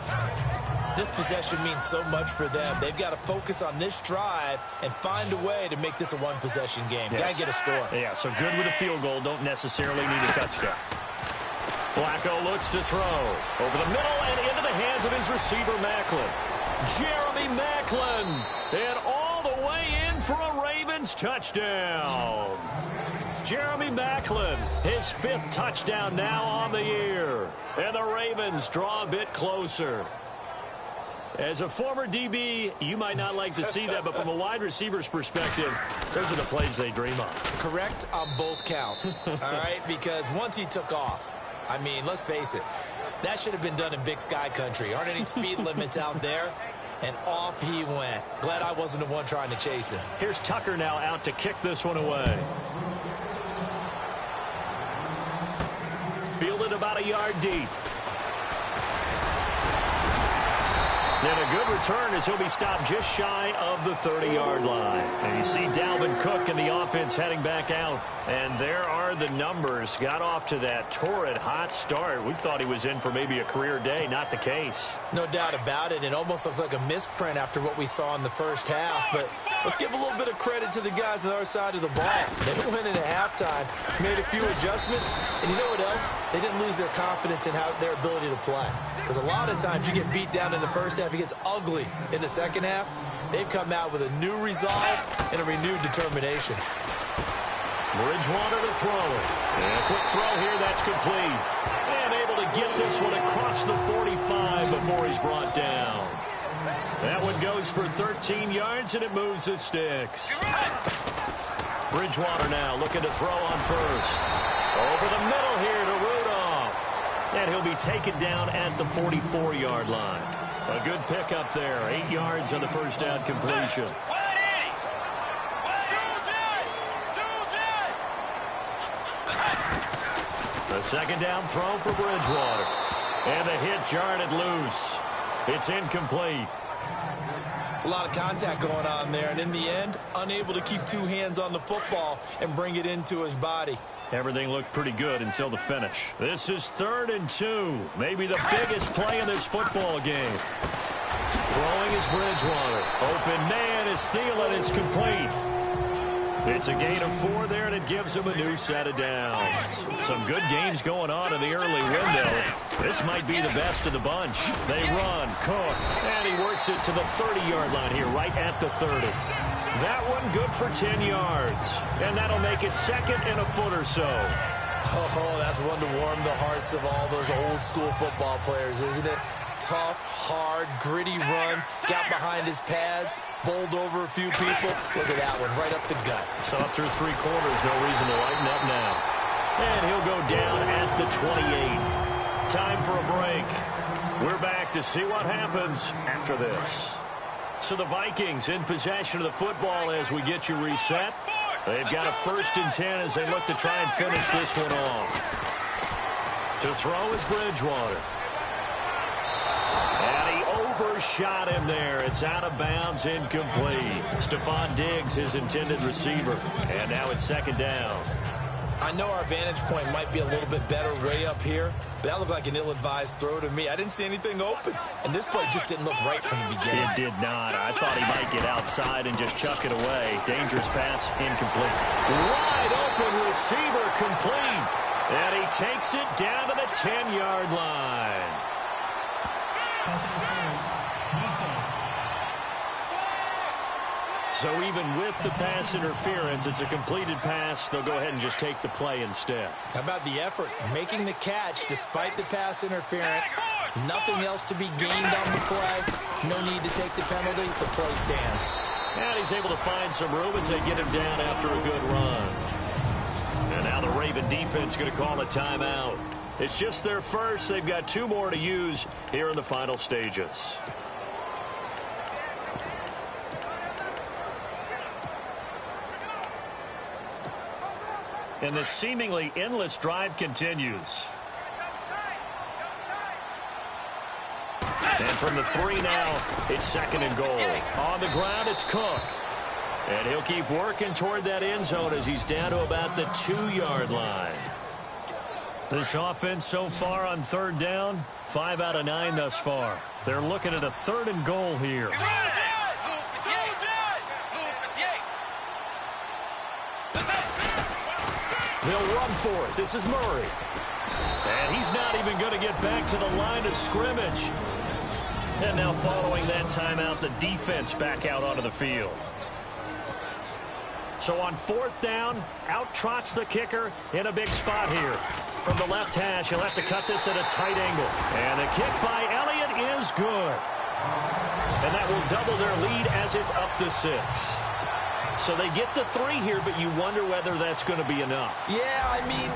This possession means so much for them. They've got to focus on this drive and find a way to make this a one-possession game. Yes. Got to get a score. Yeah, so good with a field goal. Don't necessarily need a touchdown. Flacco looks to throw. Over the middle and into the hands of his receiver, Macklin. Jeremy Macklin. And all the way in for a Ravens touchdown. Jeremy Macklin, his 5th touchdown now on the year. And the Ravens draw a bit closer. As a former DB, you might not like to see that, but from a wide receiver's perspective, those are the plays they dream of. Correct on both counts, all right? Because once he took off, I mean, let's face it, that should have been done in Big Sky country. Aren't any speed limits out there? And off he went. Glad I wasn't the one trying to chase him. Here's Tucker now out to kick this one away. Fielded about a yard deep. And a good return as he'll be stopped just shy of the 30-yard line. And you see Dalvin Cook and the offense heading back out. And there are the numbers. Got off to that torrid hot start. We thought he was in for maybe a career day. Not the case. No doubt about it. It almost looks like a misprint after what we saw in the first half. But let's give a little bit of credit to the guys on our side of the ball. They went in at halftime, made a few adjustments. And you know what else? They didn't lose their confidence in their ability to play. Because a lot of times you get beat down in the first half, it gets ugly in the second half. They've come out with a new resolve and a renewed determination. Bridgewater to throw it. And a quick throw here, that's complete. And able to get this one across the 45 before he's brought down. That one goes for 13 yards, and it moves the sticks. Bridgewater now looking to throw on first. Over the middle here to Rudolph. And he'll be taken down at the 44-yard line. A good pickup there. 8 yards on the first down completion. The second down throw for Bridgewater. And the hit jarred loose. It's incomplete. It's a lot of contact going on there, and in the end, unable to keep 2 hands on the football and bring it into his body. Everything looked pretty good until the finish. This is 3rd and 2. Maybe the biggest play in this football game. Throwing is Bridgewater. Open man is Thielen. It's complete. It's a gain of 4 there, and it gives him a new set of downs. Some good games going on in the early window. This might be the best of the bunch. They run, Cook, and he works it to the 30-yard line here, right at the 30. That one good for 10 yards. And that'll make it 2nd and a foot or so. Oh, that's one to warm the hearts of all those old school football players, isn't it? tough, hard, gritty run. Got behind his pads, bowled over a few people. Look at that one, right up the gut. So up through 3 quarters, no reason to lighten up now. And he'll go down at the 28. Time for a break. We're back to see what happens after this. So the Vikings in possession of the football as we get you reset. They've got a 1st and 10 as they look to try and finish this one off. To throw is Bridgewater. And he overshot him there. It's out of bounds, incomplete. Stephon Diggs, his intended receiver. And now it's 2nd down. I know our vantage point might be a little bit better way up here, but that looked like an ill-advised throw to me. I didn't see anything open, and this play just didn't look right from the beginning. It did not. I thought he might get outside and just chuck it away. Dangerous pass, incomplete. Wide open receiver, complete. And he takes it down to the 10-yard line. So even with the pass interference, it's a completed pass. They'll go ahead and just take the play instead. How about the effort? Making the catch despite the pass interference. Nothing else to be gained on the play. No need to take the penalty. The play stands. And he's able to find some room as they get him down after a good run. And now the Raven defense going to call a timeout. It's just their first. They've got 2 more to use here in the final stages. And this seemingly endless drive continues. And from the 3 now, it's 2nd and goal. On the ground, it's Cook. And he'll keep working toward that end zone as he's down to about the 2-yard line. This offense so far on 3rd down, 5 out of 9 thus far. They're looking at a 3rd and goal here. They'll run for it. This is Murray. And he's not even going to get back to the line of scrimmage. And now following that timeout, the defense back out onto the field. So on 4th down, out trots the kicker in a big spot here. From the left hash, he'll have to cut this at a tight angle. And a kick by Elliott is good. And that will double their lead as it's up to 6. So they get the 3 here, but you wonder whether that's going to be enough. Yeah, I mean,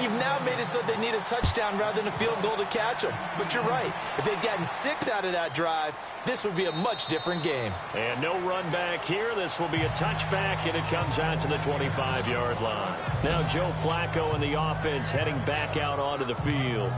you've now made it so they need a touchdown rather than a field goal to catch them. But you're right. If they'd gotten 6 out of that drive, this would be a much different game. And no run back here. This will be a touchback, and it comes out to the 25-yard line. Now Joe Flacco and the offense heading back out onto the field.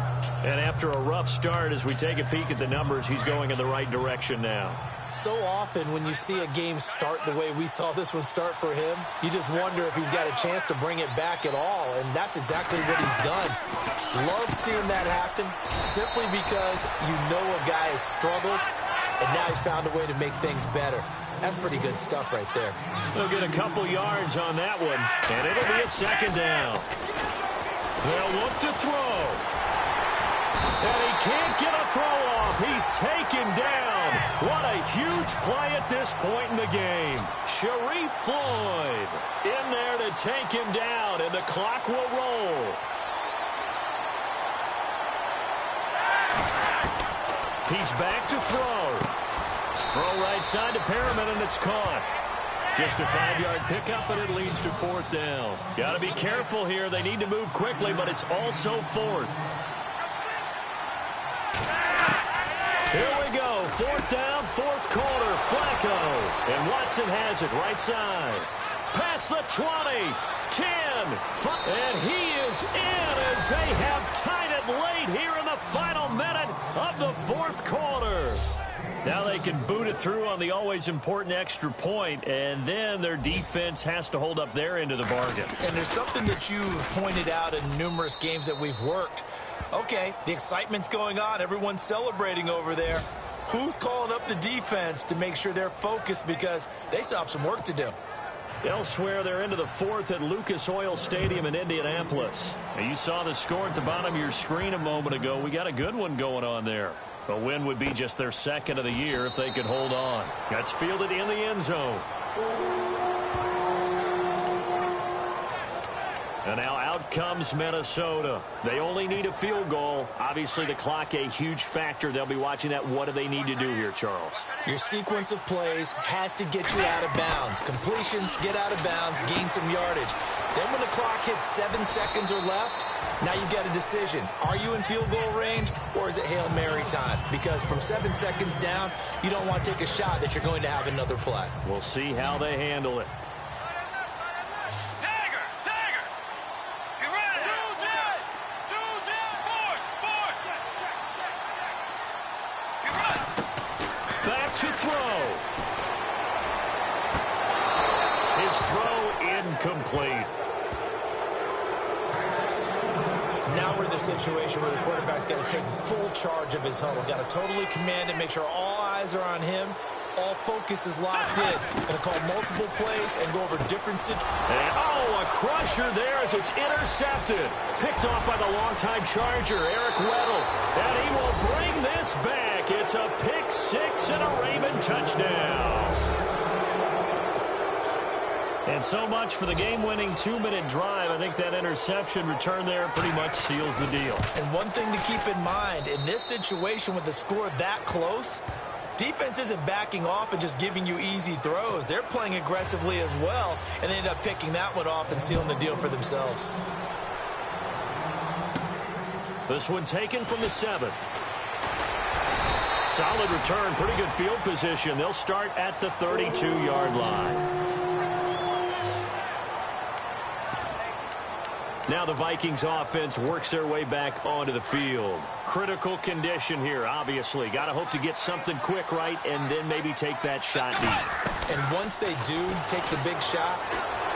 And after a rough start, as we take a peek at the numbers, he's going in the right direction now. So often when you see a game start the way we saw this one start for him, you just wonder if he's got a chance to bring it back at all, and that's exactly what he's done. Love seeing that happen simply because you know a guy has struggled, and now he's found a way to make things better. That's pretty good stuff right there. They'll get a couple yards on that one, and it'll be a 2nd down. They'll look to throw. And he can't get a throw off. He's taken down. What a huge play at this point in the game. Sharif Floyd in there to take him down, and the clock will roll. He's back to throw. Throw right side to Perriman, and it's caught. Just a 5-yard pickup, and it leads to 4th down. Got to be careful here. They need to move quickly, but it's also 4th. Here we go. 4th down, 4th quarter. Flacco. And Watson has it right side. Past the 20. 10. 5. And he is in as they have tied it late here in the final minute of the 4th quarter. Now they can boot it through on the always important extra point, and then their defense has to hold up their end of the bargain. And there's something that you've pointed out in numerous games that we've worked. Okay, the excitement's going on. Everyone's celebrating over there. Who's calling up the defense to make sure they're focused, because they still have some work to do? Elsewhere, they're into the 4th at Lucas Oil Stadium in Indianapolis. Now, you saw the score at the bottom of your screen a moment ago. We got a good one going on there. A win would be just their 2nd of the year if they could hold on. That's fielded in the end zone. And now out comes Minnesota. They only need a field goal. Obviously, the clock a huge factor. They'll be watching that. What do they need to do here, Charles? Your sequence of plays has to get you out of bounds. Completions, get out of bounds, gain some yardage. Then when the clock hits 7 seconds or left, now you get a decision. Are you in field goal range, or is it Hail Mary time? Because from 7 seconds down, you don't want to take a shot that you're going to have another play. We'll see how they handle it. Back to throw. His throw incomplete. Now we're in the situation where the quarterback's got to take full charge of his huddle. Got to totally command it, make sure all eyes are on him. All focus is locked in. Going to call multiple plays and go over different situations. A crusher there as it's intercepted. Picked off by the longtime Charger, Eric Weddle. And he will bring this back. It's a pick six and a Raven touchdown. And so much for the game-winning 2-minute drive. I think that interception return there pretty much seals the deal. And one thing to keep in mind, in this situation with the score that close, defense isn't backing off and just giving you easy throws. They're playing aggressively as well, and they end up picking that one off and sealing the deal for themselves. This one taken from the 7. Solid return, pretty good field position. They'll start at the 32-yard line. Now the Vikings offense works their way back onto the field. Critical condition here, obviously. Got to hope to get something quick right and then maybe take that shot deep. And once they do take the big shot,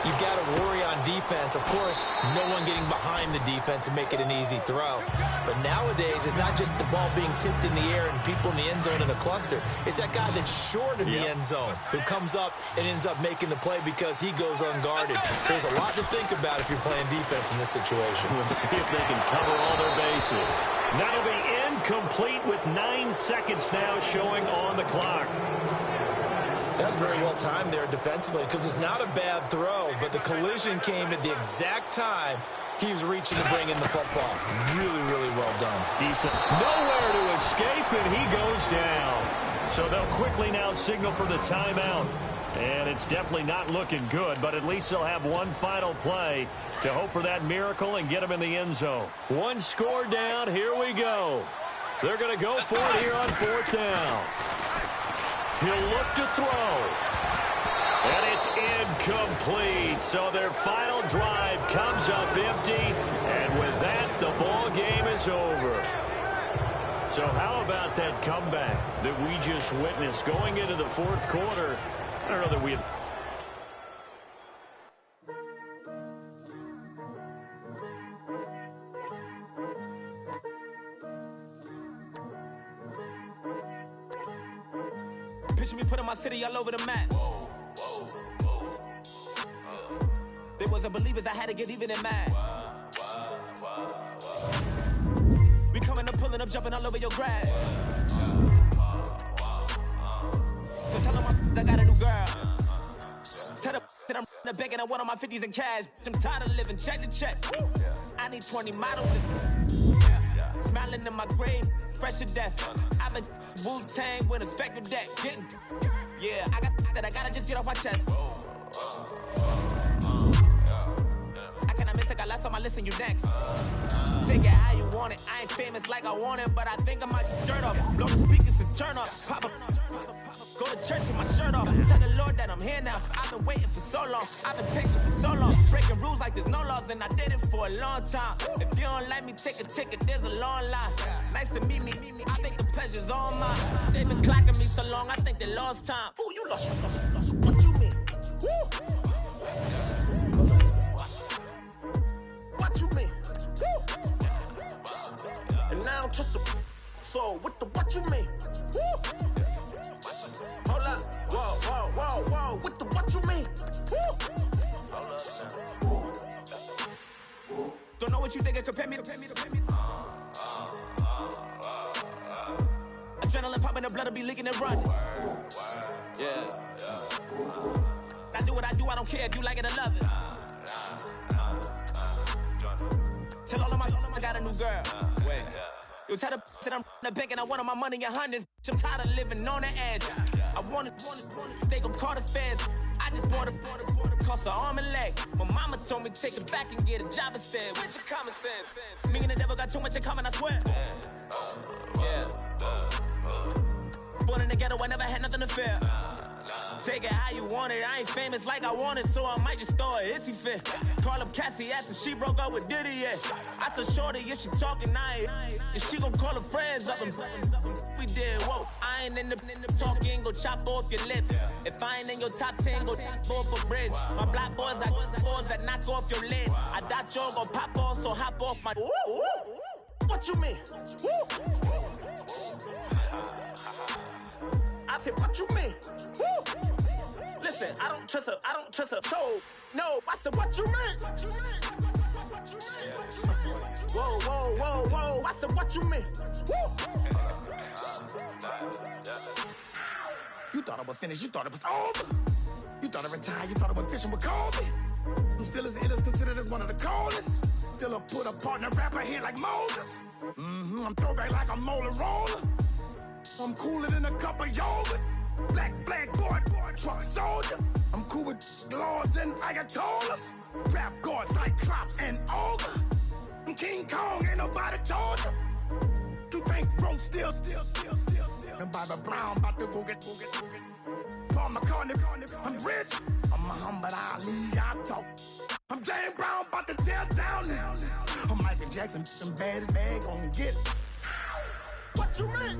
you've got to worry on defense. Of course, no one getting behind the defense and make it an easy throw. But nowadays, it's not just the ball being tipped in the air and people in the end zone in a cluster. It's that guy that's short of the end zone who comes up and ends up making the play because he goes unguarded. So there's a lot to think about if you're playing defense in this situation. We'll see if they can cover all their bases. That'll be incomplete with 9 seconds now showing on the clock. That's very well timed there defensively because it's not a bad throw, but the collision came at the exact time he was reaching to bring in the football. Really, really well done. Decent. Nowhere to escape, and he goes down. So they'll quickly now signal for the timeout. And it's definitely not looking good, but at least they'll have one final play to hope for that miracle and get him in the end zone. One score down. Here we go. They're going to go for it here on 4th down. He'll look to throw. And it's incomplete. So their final drive comes up empty. And with that, the ball game is over. So how about that comeback that we just witnessed going into the 4th quarter? I don't know that we have... Picture me putting my city all over the map. They wasn't believers, I had to get even in mad. We coming up, pulling up, jumping all over your grass. So tell them I got a new girl. Tell them that I'm begging, I want on my 50s in cash. I'm tired of living check to check. I need 20 models. Smiling in my grave, fresh to death. I've been Wu-Tang with a spectrum deck. Yeah, I gotta just get off my chest. I cannot miss, I got lots on my list and you next. Take it how you want it. I ain't famous like I want it, but I think I might just shirt off. Blow the speakers and turn up. Pop up. Go to church with my shirt off. Tell the Lord that I'm here now. I've been waiting for so long. I've been patient for so long. Breaking rules like there's no laws, and I did it for a long time. If you don't like me, take a ticket. There's a long line. Nice to meet me. I think the pleasure's all mine. They've been clocking me so long, I think they lost time. Ooh, you lost. What you mean? Woo! What you mean? Woo! And now I'm just a so what you mean? Woo! Hold up, whoa, what you mean? Woo! Hold up now. Don't know what you think, compare me. Adrenaline popping, the blood will be leaking and run. Yeah. I do what I do, I don't care if you like it or love it. a new girl. Wait. You tell the that I'm the bank and I want all my money in hundreds. I'm tired of living on the edge. I want it, they gon' call the feds. I just bought a cost an arm and leg. My mama told me take it back and get a job instead. Where's your common sense? Me and the devil got too much in common, I swear. Yeah. Born in the ghetto, I never had nothing to fear. Take it how you want it. I ain't famous like I want it, so I might just throw a hissy fit. Call up Cassie after she broke up with Diddy, yeah. I told Shorty if she talking, and she gon' call her friends up and we did, whoa. I ain't in the talking, go chop off your lips. If I ain't in your top 10, go top off a bridge. My black boys, I got boys that knock off your lid. I doubt y'all gon' pop off, so hop off my. What you mean? I said, what you mean? Woo! Listen, I don't trust her, so, no, I said, what you mean? Whoa, I said, what you mean? Woo! You thought I was finished, you thought it was over. You thought I retired, you thought I went fishing with Kobe. I'm still as ill as considered as one of the coldest. Still a put a partner rapper here like Moses. I'm throwback like a molar roller. I'm cooler than a cup of yogurt. Black flag boy, truck soldier. I'm cool with laws and ayatollahs. Rap gods like Klops and Olga. I'm King Kong, ain't nobody told you. You think Rome still. And Bobby Brown about to go get. Paul McCartney, I'm rich. I'm Muhammad Ali, I talk. I'm James Brown, about to tear down this. I'm Michael Jackson, them bad as bad, gon' get it. What you mean?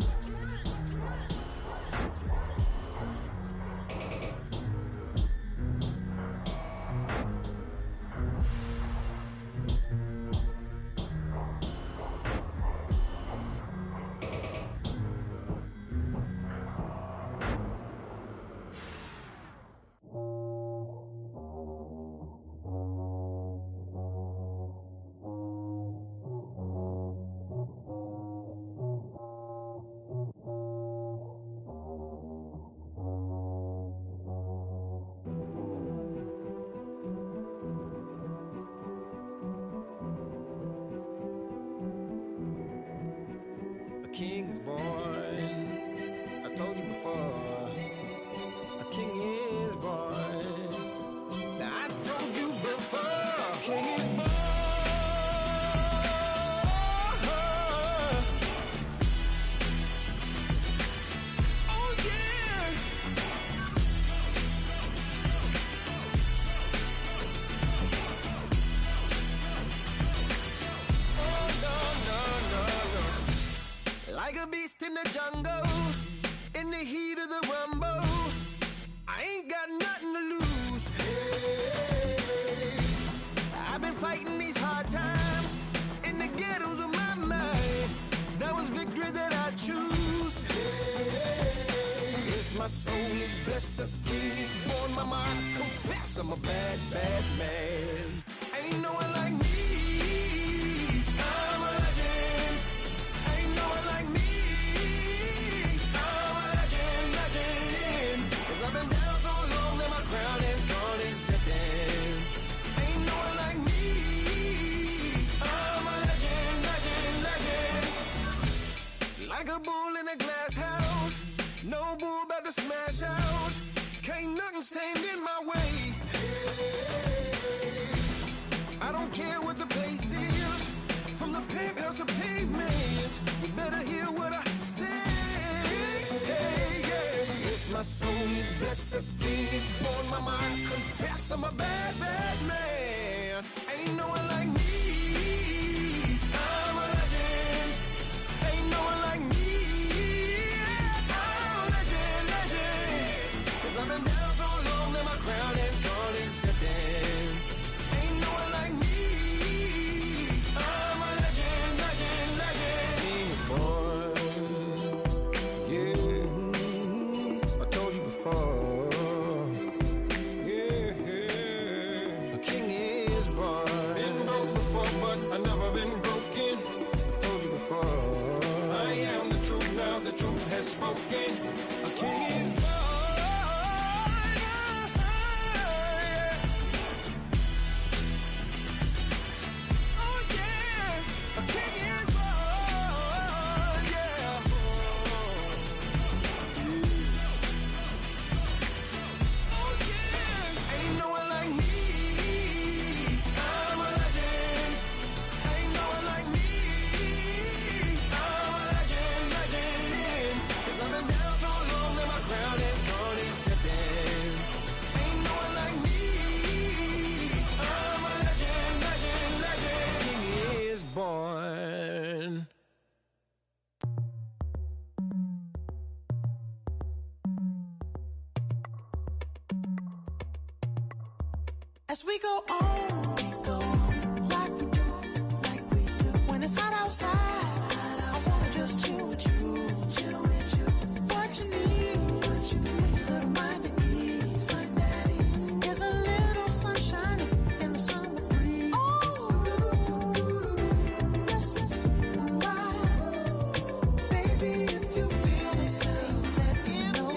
King is born. I told you before. A king is born. Now I told you before. A king is born. Oh yeah. Like a beast in the jungle, in the heat of the rumble, I ain't got nothing to lose. Hey, I've been fighting these hard times in the ghettos of my mind. Now it's victory that I choose. Hey, yes, my soul is blessed, the king is born. Mama, I confess I'm a bad, bad man. Ain't no one like me. I'm a legend. Ain't no one like me. I'm a legend, legend. 'Cause I've been down so long that my crown and throne is destined. Ain't no one like me. I'm a legend, legend, legend. Like a bull in a glass house. No bull about to smash out. Can't nothing stand in my way. I don't care what the place is, from the penthouse to pavement. You better hear what I say. Hey, yeah. Yes, my soul is blessed, the king is born. Mama, I confess I'm a bad, bad man. Ain't no one like me. I'm a legend. Ain't no one like me. I'm a legend, legend. 'Cause I've been down so long that my crown and throne is destined. Ain't no one like me. I'm a legend, legend, legend. King is born. Yeah, I told you before. Yeah, a king is born. Been broke before, but I never been broken. I told you before. I am the truth now, the truth has spoken. A king is born. Oh yeah, a king As we go on, like we do. When it's hot outside, I wanna just chill with you. What you need, a little mind to ease. There's a little sunshine in the summer breeze. Yes, right. Baby, if you feel the same, let me know.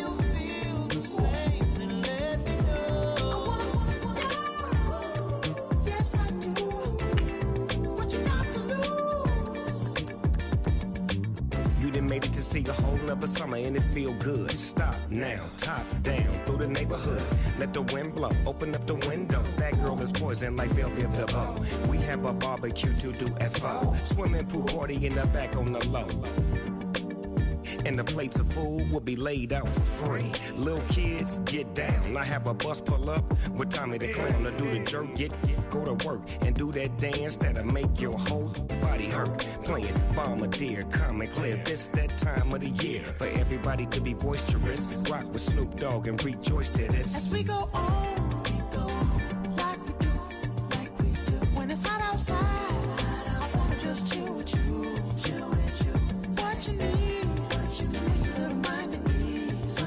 Let me know. Yes, I do. What you got to lose? You done made it to see a whole nother summer and it feel good. Stop now, top down through the neighborhood. Let the wind blow, open up the window. That girl is poison like Velvet DeVoe. We have a barbecue to do at 4. Swimming pool party in the back on the low. And the plates of food will be laid out for free. Little kids, get down. I have a bus pull up with Tommy the Clown to do the jerk. Go to work and do that dance that'll make your whole body hurt. Playing Bombardier, calm and clear. This that time of the year for everybody to be boisterous. Rock with Snoop Dogg and rejoice to this. As we go on, like we do. When it's hot outside, I wanna just chill with you. What you need, a little mind to ease.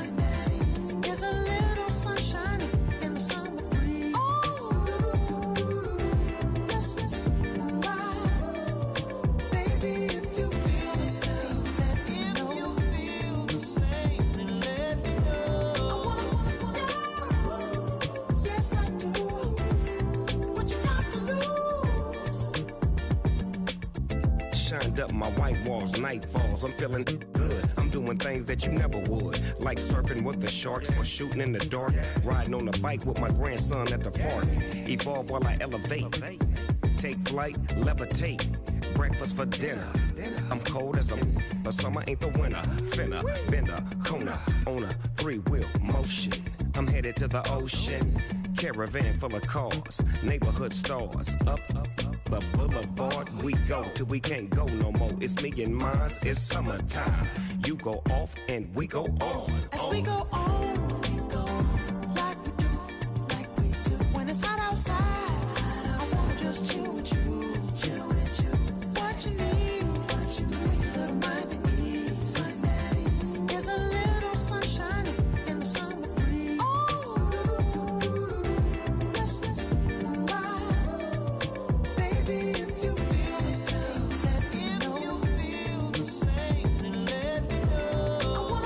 There's a little sunshine in the summer breeze. Yes, right. Baby, if you feel the same, let me know. Let me know. Yes, I do. What you got to lose? Shined up my white walls, night falls. I'm feeling good. I'm doing things that you never would, like surfing with the sharks or shooting in the dark. Riding on a bike with my grandson at the park. Evolve while I elevate. Take flight, levitate. Breakfast for dinner. I'm cold as a summer ain't the winter. Finna, bender, Kona, on a 3-wheel motion. I'm headed to the ocean. Caravan full of cars, neighborhood stars. Up the boulevard we go till we can't go no more. It's me and mine, it's summertime. You go off and we go on. As we go on, like we do. When it's hot outside, I wanna just chill with you. What you need, a little mind to ease. There's a little sunshine in the summer breeze. Yes, right. Baby, if you feel the same, let me know. Let me know.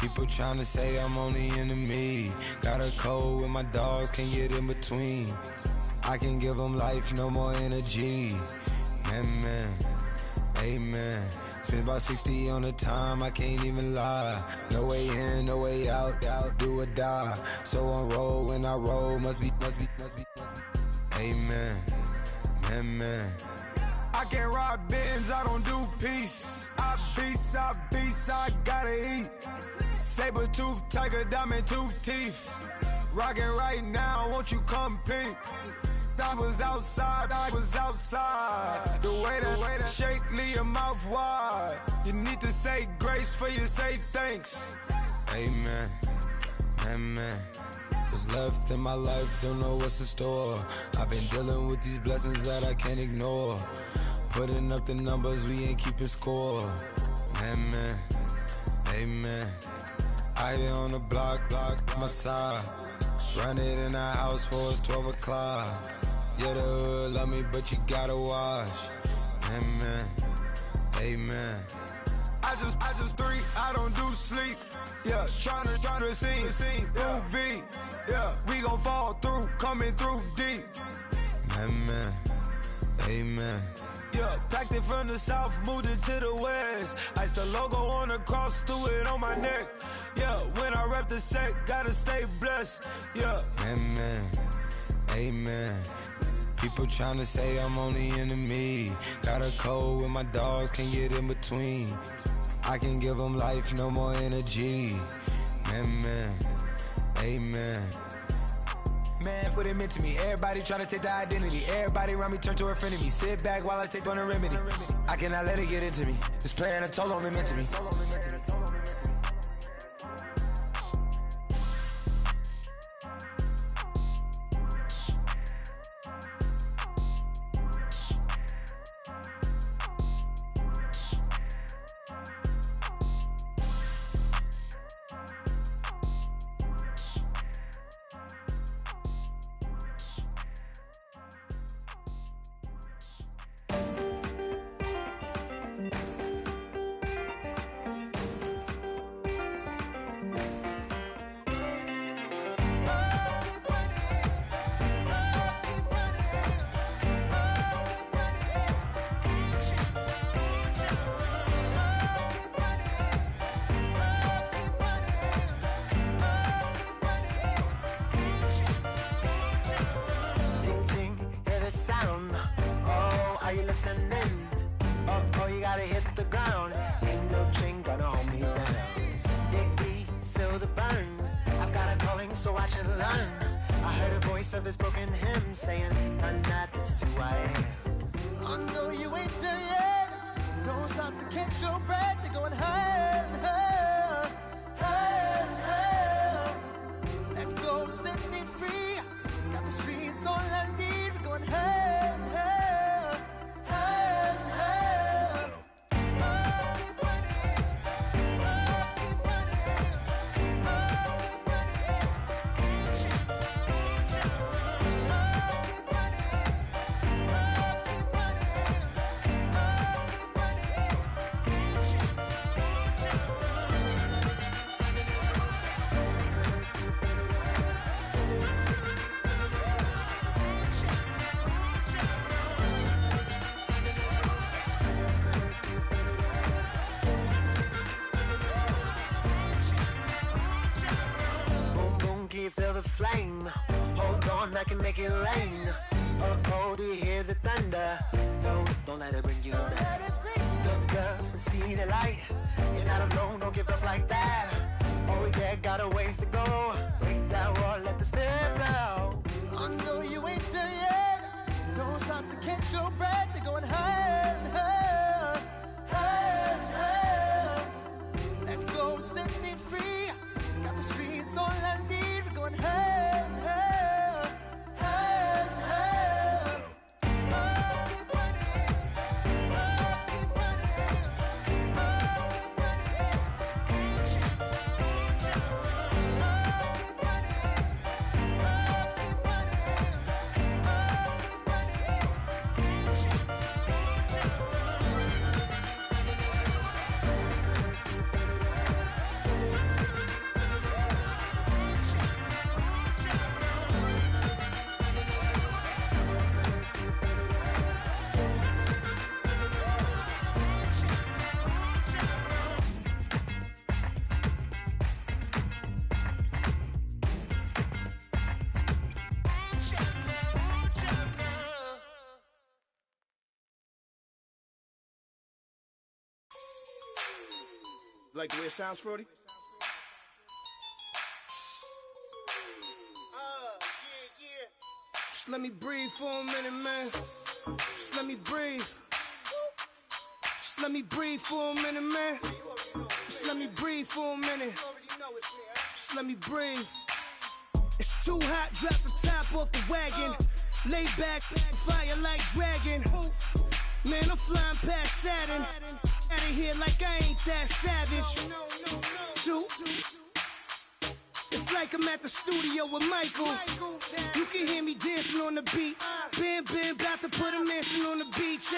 People tryna say I'm on the enemy. Got a cold with my dogs, can't get in between. I can give them life, no more energy. Man, amen. Spent about 60 on the time, I can't even lie. No way in, no way out, do or die. So on roll, when I roll, must be. Amen, man. I can't ride Benz, I don't do peace. I beast, I gotta eat. Saber tooth, tiger, diamond tooth teeth. Rockin' right now, won't you come peep? I was outside. The way to shake, leave your mouth wide. You need to say grace for you say thanks. Amen, amen. What's left in my life, don't know what's in store. I've been dealing with these blessings that I can't ignore. Putting up the numbers, we ain't keeping score. Amen, amen. I here on the block, my side. Run it in the house for it's 12 o'clock. Yeah, the hood love me, but you gotta watch. Amen, amen. I just three, I don't do sleep. Yeah, tryna sing, UV. Yeah, we gon' fall through, coming through deep. Amen, amen. Yeah, packed it from the south, moved it to the west. Iced the logo on the cross, threw it on my neck. Yeah, when I rep the set, gotta stay blessed. Yeah. Amen, amen. People tryna say I'm on the enemy. Got a cold with my dogs, can't get in between. I can give them life, no more energy. Amen, amen. Man, what it meant to me. Everybody tryna take the identity. Everybody around me turn to a friend of me. Sit back while I take on a remedy. I cannot let it get into me. This playing a toll on me, meant to me. Flame, hold on, I can make it rain. Oh, do you hear the thunder? No, don't let it bring you down. Look up and see the light. You're not alone, don't give up like that. Oh yeah, got a ways to go. Break that wall, let the spirit flow. I know you ain't there yet. Don't stop to catch your breath. You're going higher, higher, higher, higher. Let go, set me free. Got the streets all I need. Going higher, higher, higher, higher. Keep running, keep running, keep running. Like the way it sounds, Frody? Yeah. Just let me breathe for a minute, man. Just let me breathe. Just let me breathe for a minute, man. Just let me breathe for a minute. Just let me breathe. It's too hot, drop the top off the wagon. Lay back, fire like dragon. Man, I'm flying past Saturn. Out of here like I ain't that savage. Two. It's like I'm at the studio with Michael. You can hear me dancing on the beat. Bam, about to put a mansion on the beach.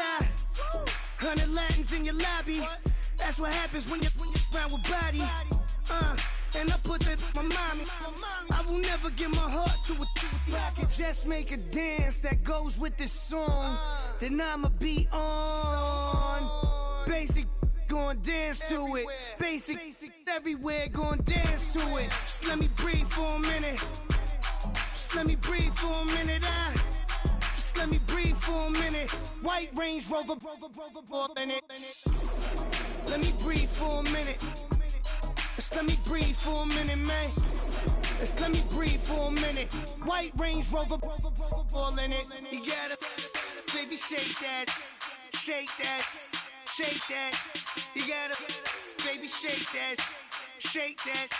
100 Latins in your lobby. That's what happens when you're around with body. And I put that my mommy. I will never give my heart to it. If I could just make a dance that goes with this song, then I'ma be on. Basic, gon' dance to it. Basic, everywhere, gon' dance to it. Just let me breathe for a minute. Just let me breathe for a minute. Just let me breathe for a minute. White Range Rover, in it. Let me breathe for a minute. Just let me breathe for a minute, man. Just let me breathe for a minute. White Range Rover, all in it. You gotta, baby, shake that, shake that, shake that. You gotta, baby, shake that, shake that.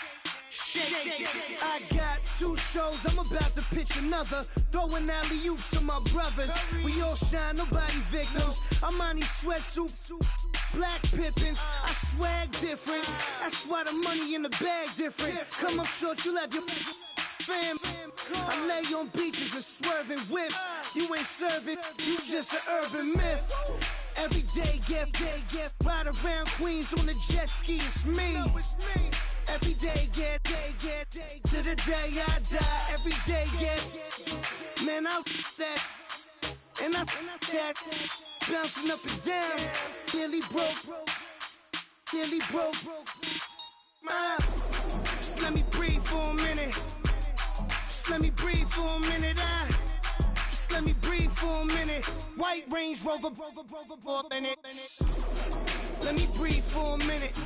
Shake. I got 2 shows, I'm about to pitch another. Throwing alley-oops to my brothers. We all shine, nobody victims. I'm on these sweatsuits, black Pippins. I swag different. That's why the money in the bag different. Come up short, you left your fam. I lay on beaches and swerving whips. You ain't serving, you just an urban myth. Every day, get ride around Queens on a jet ski. It's me. Every day, get to the day I die. Every day, get man, I that and I that bouncing up and down. Nearly broke. Just let me breathe for a minute. Just let me breathe for a minute. Just let me breathe for a minute. White Range Rover, in it. Let me breathe for a minute.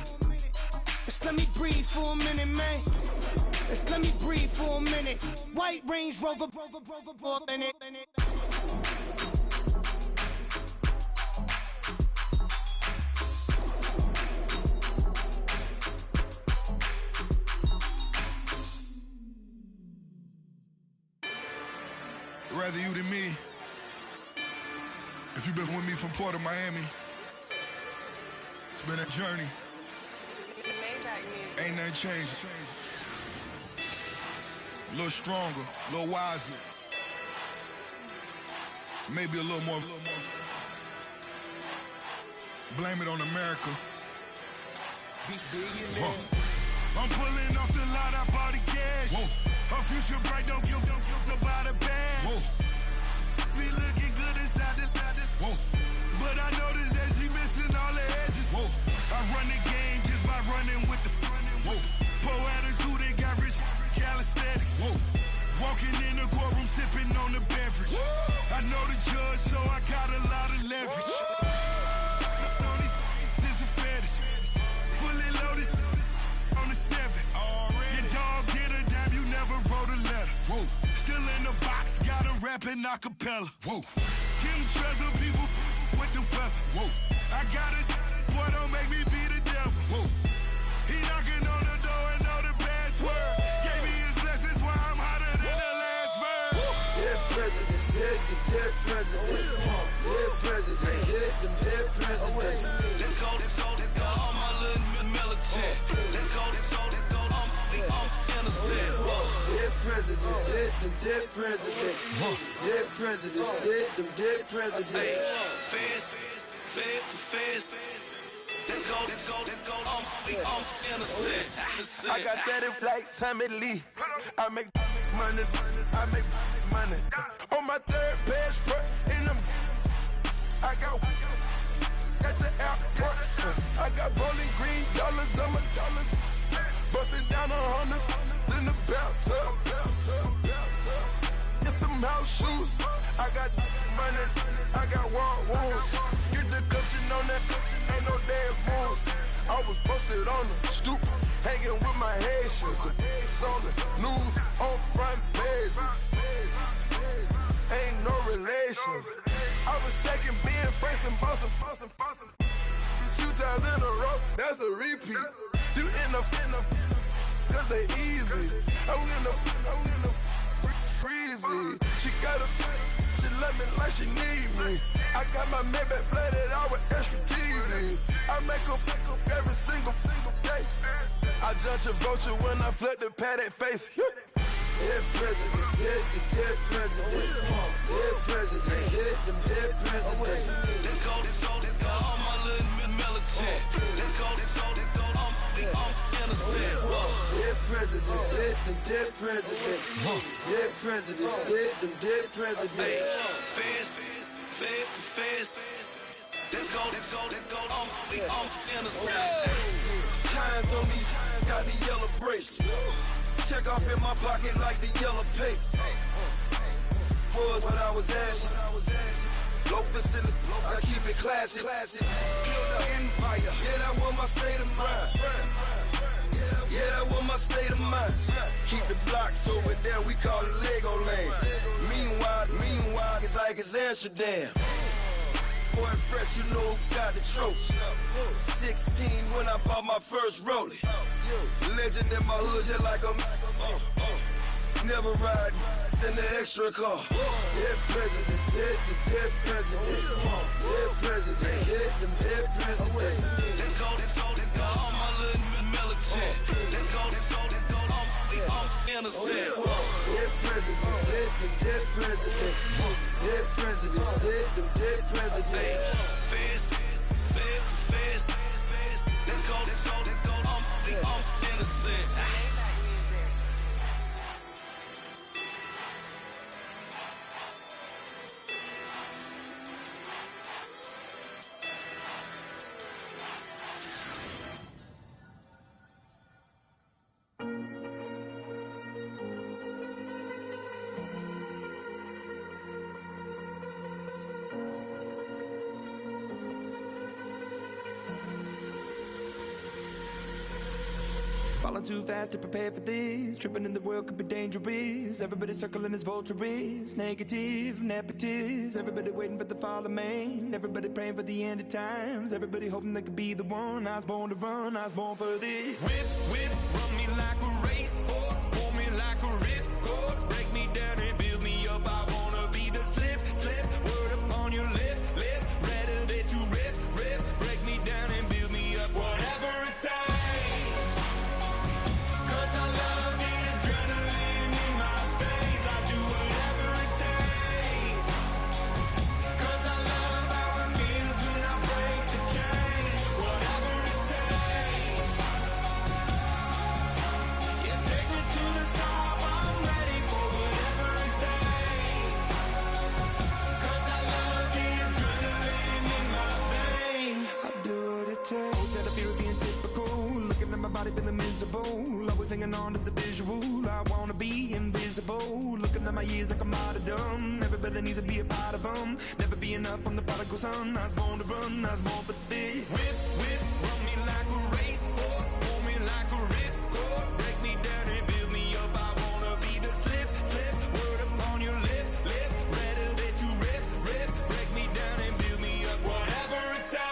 Just let me breathe for a minute, man. Just let me breathe for a minute. White Range Rover, in it. Rather you than me. If you've been with me from Port of Miami, it's been a journey. Ain't nothing changed. A little stronger, a little wiser. Maybe a little more. Blame it on America. I'm pulling off the lot, I bought the cash. Whoa. Her future bright, don't give nobody bad. Whoa. Be looking good inside the whoa. But I noticed that she missing all the edges. Whoa. I run the game just by running with the whoa. Poor attitude, they got rich calisthenics. Whoa. Walking in the courtroom, sipping on the beverage. Whoa. I know the judge, so I got a lot of leverage. This is a fetish. Fully loaded on the 7. Your dog get a dime, you never wrote a letter. Whoa. Still in the box, got a rapping acapella. Whoa. Kim Treasure, people with the weapon. Whoa. I got it, boy, don't make me be the devil. Whoa. He knocking on the door and know the password. Gave me his blessings while I'm hotter than the last verse. Dead presidents, dead presidents. Dead presidents, dead presidents. Let's go, all my little military. Let's go, I'm innocent. Dead presidents, dead presidents. Dead presidents, dead presidents. Feds. Let's go, I'm innocent. I got that it like Tommy Lee. I make money. On my third passport, and I got at the airport. I got bowling green dollars on my dollars. Busting down 100 in the bathtub. Get some house shoes. I got money. I got war wounds. Get the cushion on that. Ain't no dance moves. I was posted on the stoop, hanging with my Haitians. On the news, on front pages. Ain't no relations. I was stacking being Franks and Boston. 2 times in a row, that's a repeat. You end up, cause they easy. I'm in the freezy. She love me like she need me. I got my Maybach flooded out with extra TVs. I make her pick up every single day. I judge a vulture when I flip the padded face. Dead president, dead president. Dead president, hit them dead presidents. Let's go, all my little militant. Let's go, innocent. Dead president, hit them dead presidents. Dead president, hit them dead presidents. Fast. Let's go, innocent. Hands on me, got the yellow brace. Check off in my pocket like the yellow paste. Was what I was asking. Loafers in the, I keep it classy. Build an empire, yeah, that was my state of mind. Yeah, that was my state of mind. Keep the blocks over there, we call it Lego Land. Meanwhile, it's like it's Amsterdam. Boy, fresh, you know who got the tropes. 16 when I bought my first rollie. Legend in my hood, just like a never ride in the extra car. Dead presidents, dead presidents. Dead president, hit them dead presidents. Let's go, all my little militant. Let's go, innocent. Dead presidents, hit them dead presidents. Dead presidents, hit them dead presidents. Fast. Let's go, innocent. Falling too fast to prepare for this. Tripping in the world could be dangerous. Everybody circling as vultures. Negative, nepotist. Everybody waiting for the fall of man. Everybody praying for the end of times. Everybody hoping they could be the one. I was born to run, I was born for this. Whip, run me like a racehorse. Pull me like a ripcord. Break me down and build me up. I wanna be the slip. Word up on your lip. Rather that you rip. Break me down and build me up. Whatever it takes. Feeling miserable, always hanging on to the visual. I wanna be invisible, looking at my years like a martyrdom. Everybody needs to be a part of them. Never be enough from the prodigal son. I was born to run, I was born for this. Whip, run me like a racehorse. Pull me like a ripcord. Break me down and build me up. I wanna be the slip. Word up on your lip. Rather that you rip. Break me down and build me up. Whatever it takes.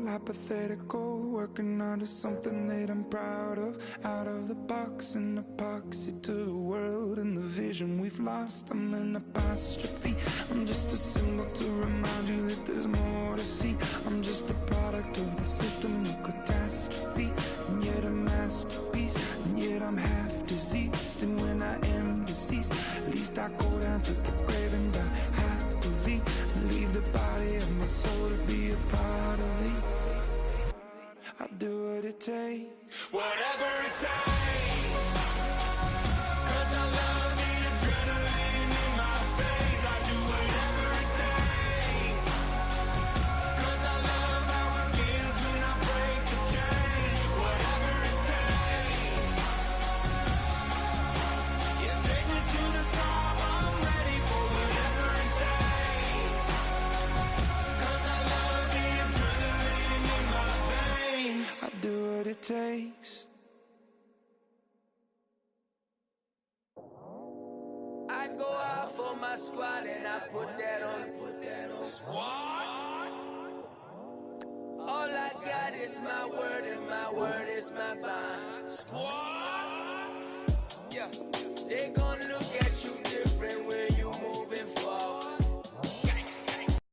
Hypothetical, working on to something that I'm proud of. Out of the box, an epoxy to the world and the vision we've lost. I'm an apostrophe. I'm just a symbol to remind you that there's more to see. I'm just a product of the system of catastrophe, and yet a masterpiece, and yet I'm half diseased. And when I am deceased, at least I go to the grave and die happily, and leave the body of my soul to be a part I'll do what it takes. Whatever it takes. 'Cause I love the adrenaline in my veins. I do whatever it takes. 'Cause I love how it feels when I break the chains. Whatever it takes. Yeah, take me to the top. I'm ready for whatever it takes. 'Cause I love the adrenaline in my veins. I'll do what it takes. I go out for my squad and I put that on. Squad? All I got is my word and my word is my bond. Squad? Yeah, they gonna